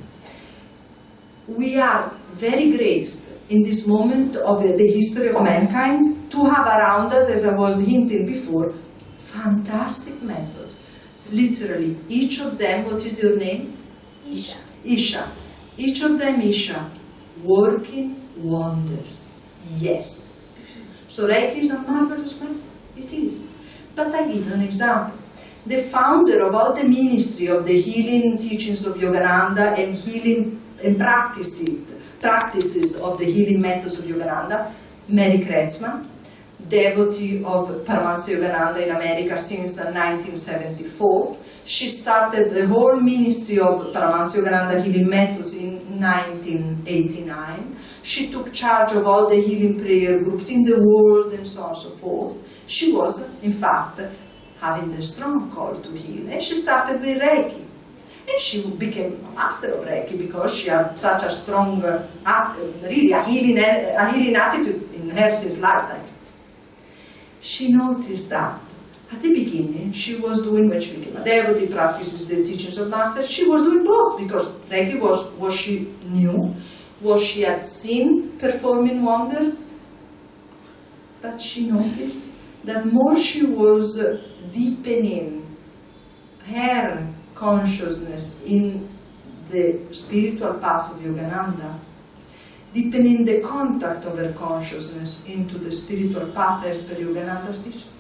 We are very graced in this moment of the history of mankind to have around us, as I was hinting before, fantastic methods. Literally, each of them, what is your name? Isha. Isha. Each of them, Isha, working wonders. Yes. So Reiki is a marvelous method. It is. But I give you an example. The founder of all the ministry of the healing teachings of Yogananda and healing and practices of the healing methods of Yogananda, Mary Kretzmann, devotee of Paramhansa Yogananda in America since 1974. She started the whole ministry of Paramhansa Yogananda healing methods in 1989. She took charge of all the healing prayer groups in the world and so on and so forth. She was, in fact, having the strong call to heal. And she started with Reiki. And she became a master of Reiki because she had such a strong, really a healing attitude in her since lifetime. She noticed that at the beginning she was doing, when she became a devotee, practices the teachings of masters, she was doing both because Reiki was what she knew, what she had seen performing wonders. But she noticed that more she was deepening her consciousness in the spiritual path of Yogananda, deepening the contact of her consciousness into the spiritual path as per Yogananda's teaching,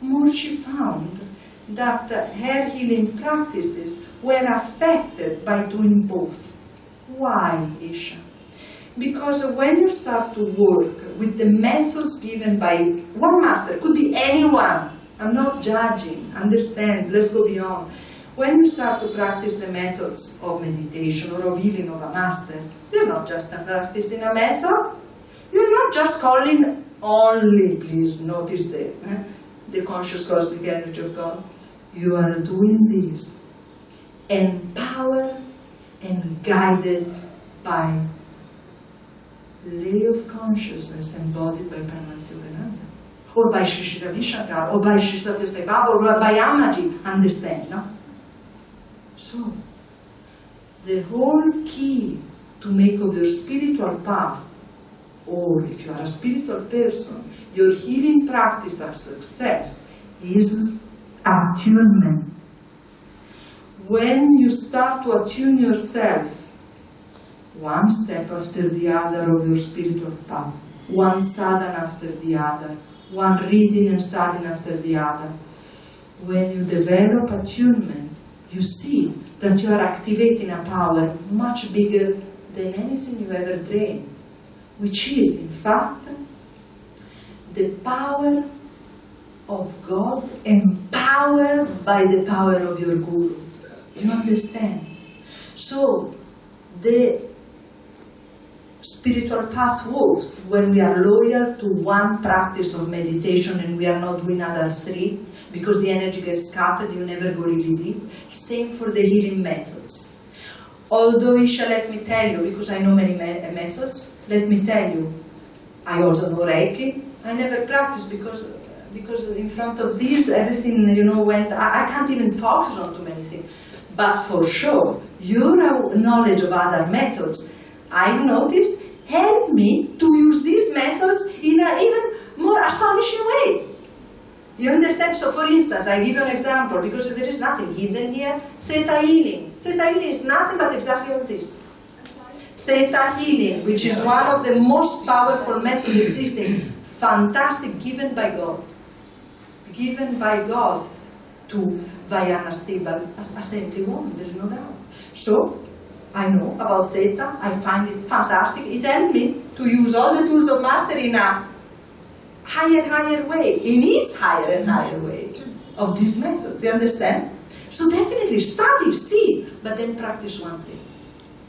more she found that her healing practices were affected by doing both. Why, Isha? Because when you start to work with the methods given by one master, could be anyone, I'm not judging, understand, let's go beyond. When you start to practice the methods of meditation or of healing of a master, You're not just practicing a method. You're not just calling only, please notice the conscious cosmic energy of God. You are doing this empowered and guided by the ray of consciousness embodied by Paramhansa Yogananda, or by Sri Sri Ravi Shankar, or by Sri Satya Sai Baba, or by Amaji, understand, no? So, the whole key to make of your spiritual path, or if you are a spiritual person, your healing practice of success is attunement. When you start to attune yourself, one step after the other of your spiritual path, one sadhana after the other, one reading and studying after the other, when you develop attunement, you see that you are activating a power much bigger than anything you ever dreamed, which is, in fact, the power of God empowered by the power of your Guru. You understand? So, the spiritual path works when we are loyal to one practice of meditation and we are not doing other three, because the energy gets scattered, you never go really deep. Same for the healing methods. Although Isha, let me tell you, because I know many methods, let me tell you, I also know Reiki. I never practiced because in front of these everything went. I can't even focus on too many things. But for sure, your knowledge of other methods, I've noticed, help me to use these methods in an even more astonishing way. You understand? So for instance, I give you an example, because there is nothing hidden here. Theta healing. Theta healing is nothing but exactly all this. Theta healing, which is one of the most powerful methods existing, fantastic, given by God. Given by God to Vayana Stibal, a saintly woman, there is no doubt. So, I know about Theta, I find it fantastic. It helped me to use all the tools of mastery in a higher way, in its higher and higher way of these methods. You understand? So definitely study, see, but then practice one thing.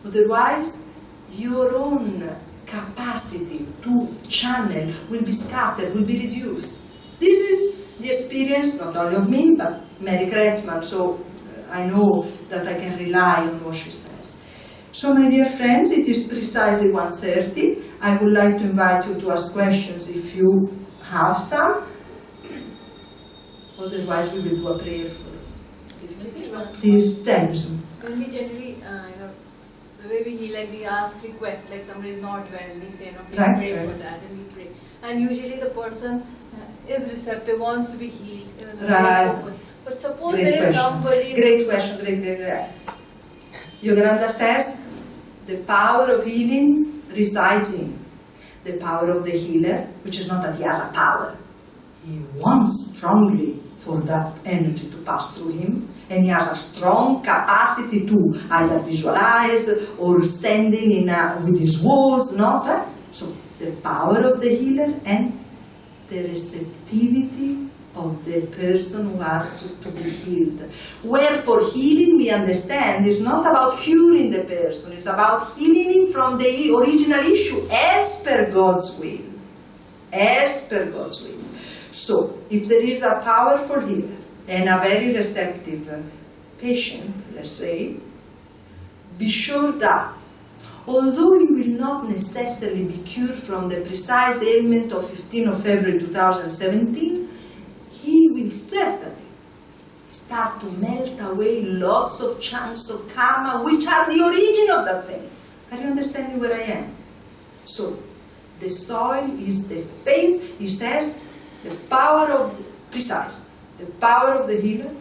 Otherwise, your own capacity to channel will be scattered, will be reduced. This is the experience not only of me, but Mary Kretzmann, so I know that I can rely on what she says. So my dear friends, it is precisely 1:30. I would like to invite you to ask questions if you have some. Otherwise, we will do a prayer for please tell me something. When we generally, the way we heal, like we ask requests, like somebody is not well, we say, no, please pray for that, and we pray. And usually the person is receptive, wants to be healed. Right. But suppose Great there is question. somebody... Great question, great. Yogananda says, the power of healing resides in the power of the healer, which is not that he has a power. He wants strongly for that energy to pass through him, and he has a strong capacity to either visualize or sending in with his words, not? So the power of the healer and the receptivity of the person who has to be healed. Where for healing, we understand, is not about curing the person, it's about healing him from the original issue as per God's will. As per God's will. So, if there is a powerful healer and a very receptive patient, let's say, be sure that although he will not necessarily be cured from the precise ailment of 15th of February 2017, he will certainly start to melt away lots of chunks of karma which are the origin of that thing. Are you understanding where I am? So, the soil is the faith, he says, the power of the power of the healer,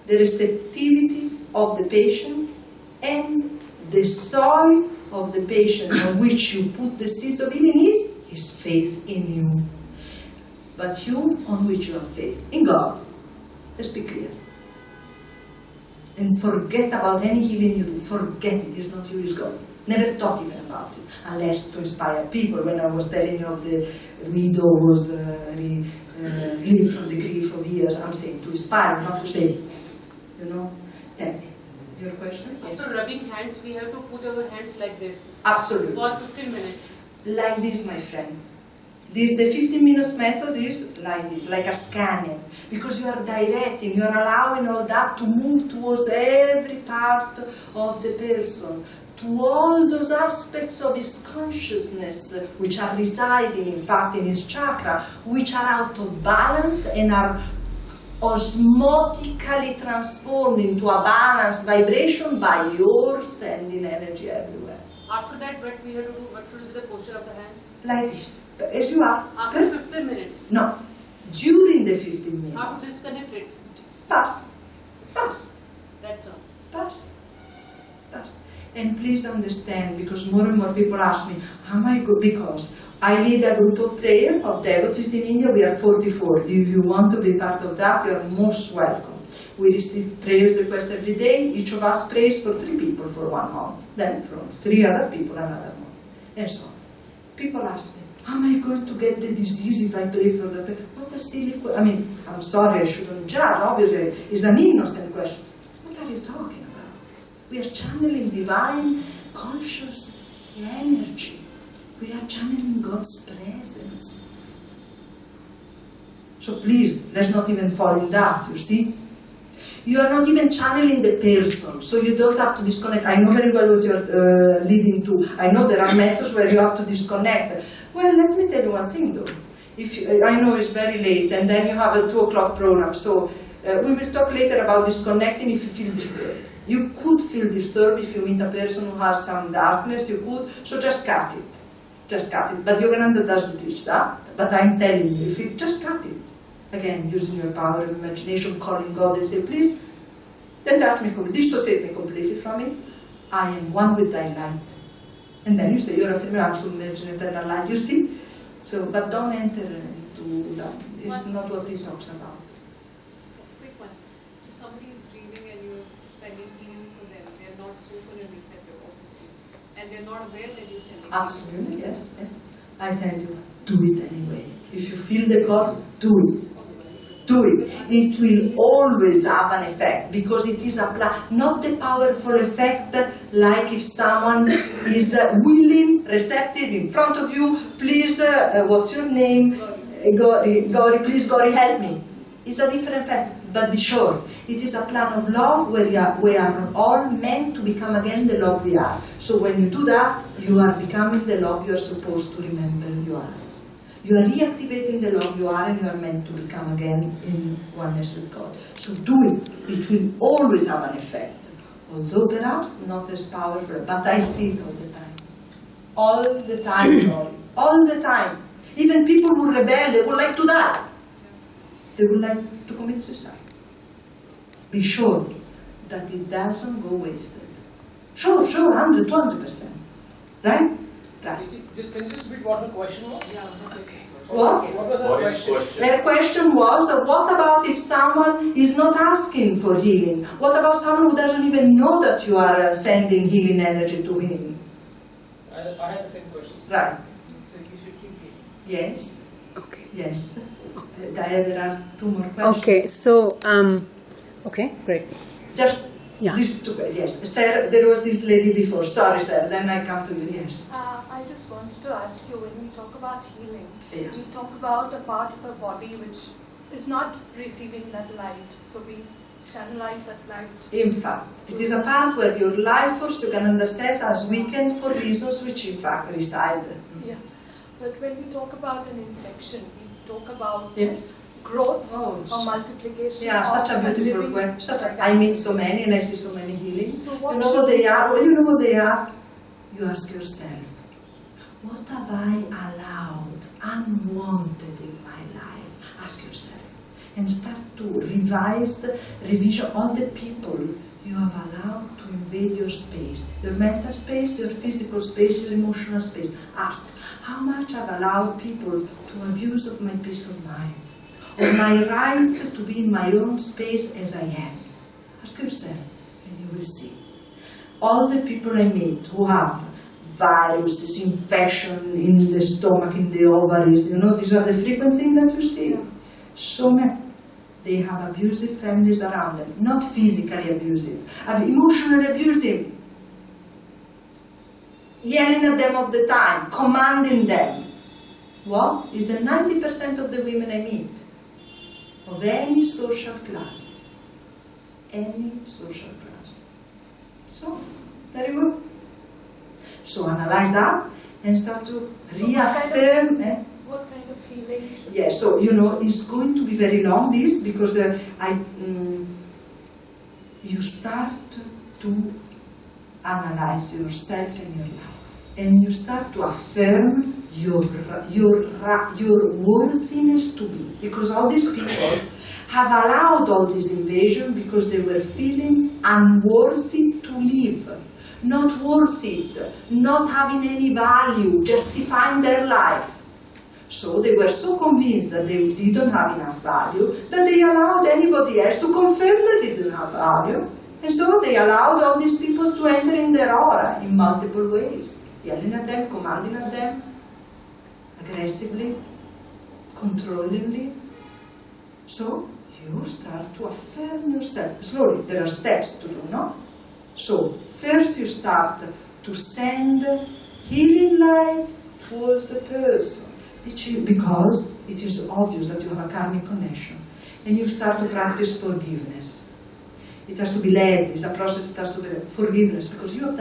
the receptivity of the patient, and the soil of the patient on which you put the seeds of healing is his faith in you. But you on which you have faith, in God. Let's be clear. And forget about any healing you do. Forget it. It's not you, it's God. Never talk even about it, unless to inspire people. When I was telling you of the widow who was relieved from the grief of years, I'm saying to inspire, not to say, tell me. Your question? Yes. After rubbing hands, we have to put our hands like this Absolutely. for 15 minutes. Like this, my friend. The 15 minutes method is like this, like a scanning, because you are directing, you are allowing all that to move towards every part of the person, to all those aspects of his consciousness which are residing, in fact, in his chakra, which are out of balance and are osmotically transformed into a balanced vibration by your sending energy everywhere. After that, what we have to do? What should be the posture of the hands? Like this, as you are. After 15 minutes. No, during the 15 minutes. After disconnected. Pass. That's all. Pass. And please understand, because more and more people ask me, am I good? Because I lead a group of prayer of devotees in India. We are 44. If you want to be part of that, you are most welcome. We receive prayers requests every day. Each of us prays for 3 people for 1 month. Then from 3 other people another month. And so on. People ask me, am I going to get the disease if I pray for that? What a silly question. I mean, I'm sorry, I shouldn't judge. Obviously, it's an innocent question. What are you talking about? We are channeling divine conscious energy. We are channeling God's presence. So please, let's not even fall in that, you see? You are not even channeling the person, so you don't have to disconnect. I know very well what you're leading to. I know there are methods where you have to disconnect. Well, let me tell you one thing though. I know it's very late and then you have a 2 o'clock program, so we will talk later about disconnecting if you feel disturbed. You could feel disturbed if you meet a person who has some darkness, you could, so just cut it. Just cut it. But Yogananda doesn't teach that, but I'm telling you, if you just cut it. Again, using your power of imagination, calling God and say, please, detach me completely, dissociate me completely from it. I am one with thy light. And then you say, you're affirming, I'm submerged in eternal light, you see? So, but don't enter into that. It's not what he talks about. So, quick one. If somebody is grieving and you're sending healing for them, they're not open and receptive, obviously. And they're not aware that you're sending Absolutely, yes. I tell you, do it anyway. If you feel the call, do it. Do it. It will always have an effect because it is not the powerful effect like if someone is willing, receptive in front of you. Please, what's your name? Gauri, please, Gauri, help me. It's a different effect. But be sure, it is a plan of love where we are all meant to become again the love we are. So when you do that, you are becoming the love you are supposed to remember you are. You are reactivating the love you are and you are meant to become again in oneness with God. So do it. It will always have an effect. Although perhaps not as powerful, but I see it all the time. All the time, Lord. All the time. Even people who rebel, they would like to die. They would like to commit suicide. Be sure that it doesn't go wasted. Sure, 100, 200%. Right? Right. Can you just repeat what the question was? Yeah. What? What was the question? Their question was, what about if someone is not asking for healing? What about someone who doesn't even know that you are sending healing energy to him? I had the same question. Right. So you should keep healing. Yes. Okay. Yes. There are 2 more questions. Okay, so, okay, great. Just Yeah. these 2 questions. Yes. Sir, there was this lady before. Sorry, sir. Then I come to you. Yes. I just wanted to ask you, when we talk about healing, Yes. we talk about a part of our body which is not receiving that light. So we channelize that light. In fact, it is a part where your life force, Yogananda says, has weakened for reasons which in fact reside. Yeah. But when we talk about an infection, we talk about Yes. growth Oh, or multiplication. Yeah, such a of beautiful living question. like I that. meet so many and I see so many healings. So what You know what should- they are? Well, you know what they are? You ask yourself, what have I allowed unwanted in my life? Ask yourself. And start to revision all the people you have allowed to invade your space. Your mental space, your physical space, your emotional space. Ask, how much I've allowed people to abuse of my peace of mind? Or my right to be in my own space as I am. Ask yourself, and you will see. All the people I meet who have viruses, infection in the stomach, in the ovaries, these are the frequent things that you see. So many. They have abusive families around them, not physically abusive, emotionally abusive, yelling at them all the time, commanding them. What is the 90% of the women I meet, of any social class, any social class. So, very good. So analyze that and start to reaffirm. What kind of feelings? Yeah, so it's going to be very long this because you start to analyze yourself and your life, and you start to affirm your worthiness to be, because all these people have allowed all this invasion because they were feeling unworthy to live, not worth it, not having any value, justifying their life. So they were so convinced that they didn't have enough value that they allowed anybody else to confirm that they didn't have value. And so they allowed all these people to enter in their aura in multiple ways, yelling at them, commanding at them, aggressively, controllingly. So you start to affirm yourself. Slowly, there are steps to do, no? So first you start to send healing light towards the person, because it is obvious that you have a karmic connection, and you start to practice forgiveness. It has to be led. It's a process that has to be led. Forgiveness, because you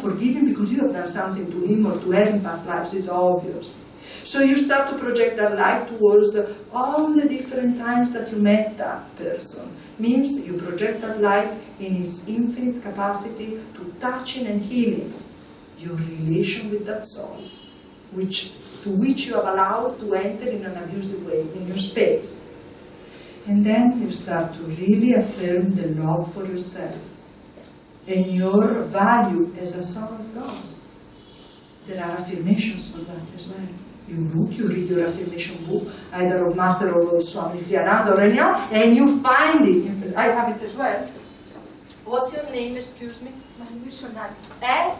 forgive him because you have done something to him or to her in past lives. It's obvious. So you start to project that light towards all the different times that you met that person. Means you project that light in its infinite capacity to touching and healing your relation with that soul, to which you have allowed to enter in an abusive way in your space. And then you start to really affirm the love for yourself and your value as a son of God. There are affirmations for that as well. You read your affirmation book, either of Master or Swami Kriyananda or any other, and you find it. I have it as well. What's your name, excuse me? My name is Shonali. Eh?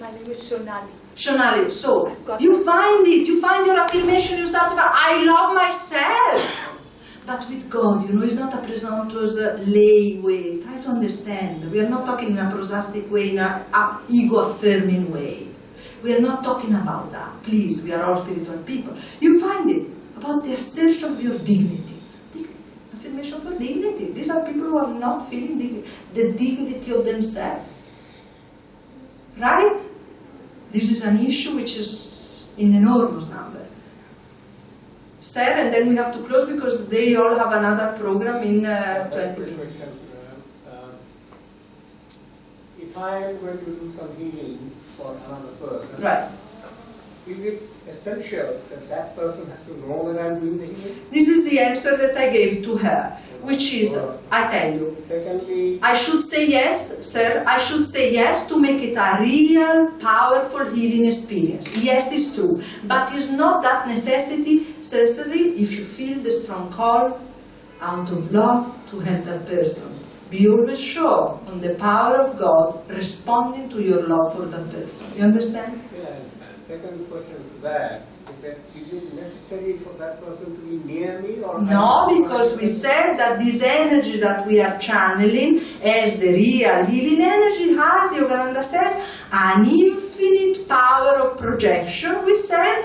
My name is Shonali. Shonali, so you find it, you find your affirmation, you start to find, I love myself. But with God, it's not a presumptuous lay way. Try to understand. We are not talking in a prosastic way, in an ego-affirming way. We are not talking about that. Please, we are all spiritual people. You find it about the assertion of your dignity. Affirmation for dignity. These are people who are not feeling the dignity of themselves. Right? This is an issue which is in enormous number. Sir, and then we have to close because they all have another program in 20 minutes. If I am going to do some healing for another person, right, is it essential that that person has to know that I am doing the healing? This is the answer that I gave to her, which is, I tell you, secondly, I should say yes, sir, I should say yes to make it a real, powerful healing experience. Yes, it's true, but it's not that necessary if you feel the strong call out of love to help that person. Be always sure on the power of God responding to your love for that person. You understand? Yeah, I understand. Second question to that is that is it necessary for that person to be near me? Or no, because we said that this energy that we are channeling as the real healing energy has, Yogananda says, an infinite power of projection, we said,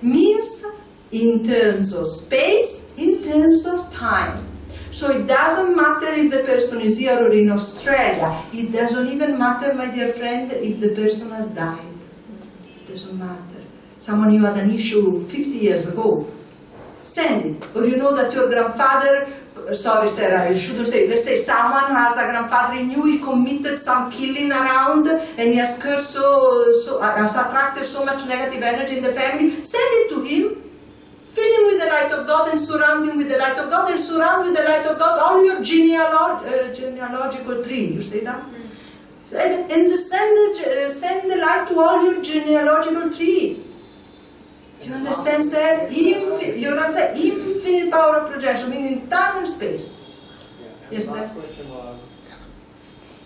means in terms of space, in terms of time. So it doesn't matter if the person is here or in Australia. It doesn't even matter, my dear friend, if the person has died. It doesn't matter. Someone you had an issue 50 years ago, send it. Or you know that your grandfather, sorry Sarah, I shouldn't say, let's say someone has a grandfather in you, he committed some killing around and he has cursed has attracted so much negative energy in the family, send it to him. Fill him with the light of God and surround him with the light of God and surround with the light of God all your genealogical tree. You see that? And send the light to all your genealogical tree. You understand, sir? You understand? Infinite power of projection, meaning time and space. Yeah, and yes, the sir. last question was,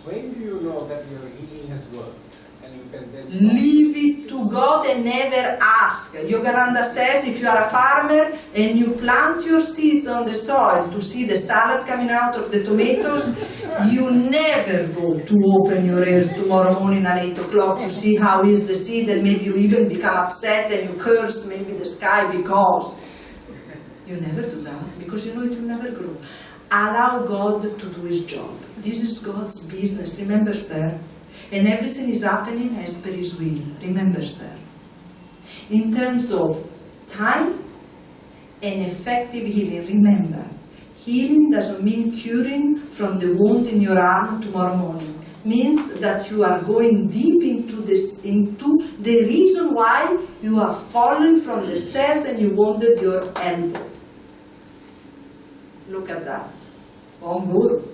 when do you know that your healing has worked and you and then Leave it to God and never ask. Yogananda says if you are a farmer and you plant your seeds on the soil to see the salad coming out of the tomatoes, you never go to open your ears tomorrow morning at 8 o'clock to see how is the seed, and maybe you even become upset and you curse maybe the sky because you never do that, because you know it will never grow. Allow God to do His job. This is God's business, remember, sir. And everything is happening as per His will. Remember, sir. In terms of time and effective healing, remember, healing doesn't mean curing from the wound in your arm tomorrow morning. Means that you are going deep into the reason why you have fallen from the stairs and you wounded your elbow. Look at that. Om Guru.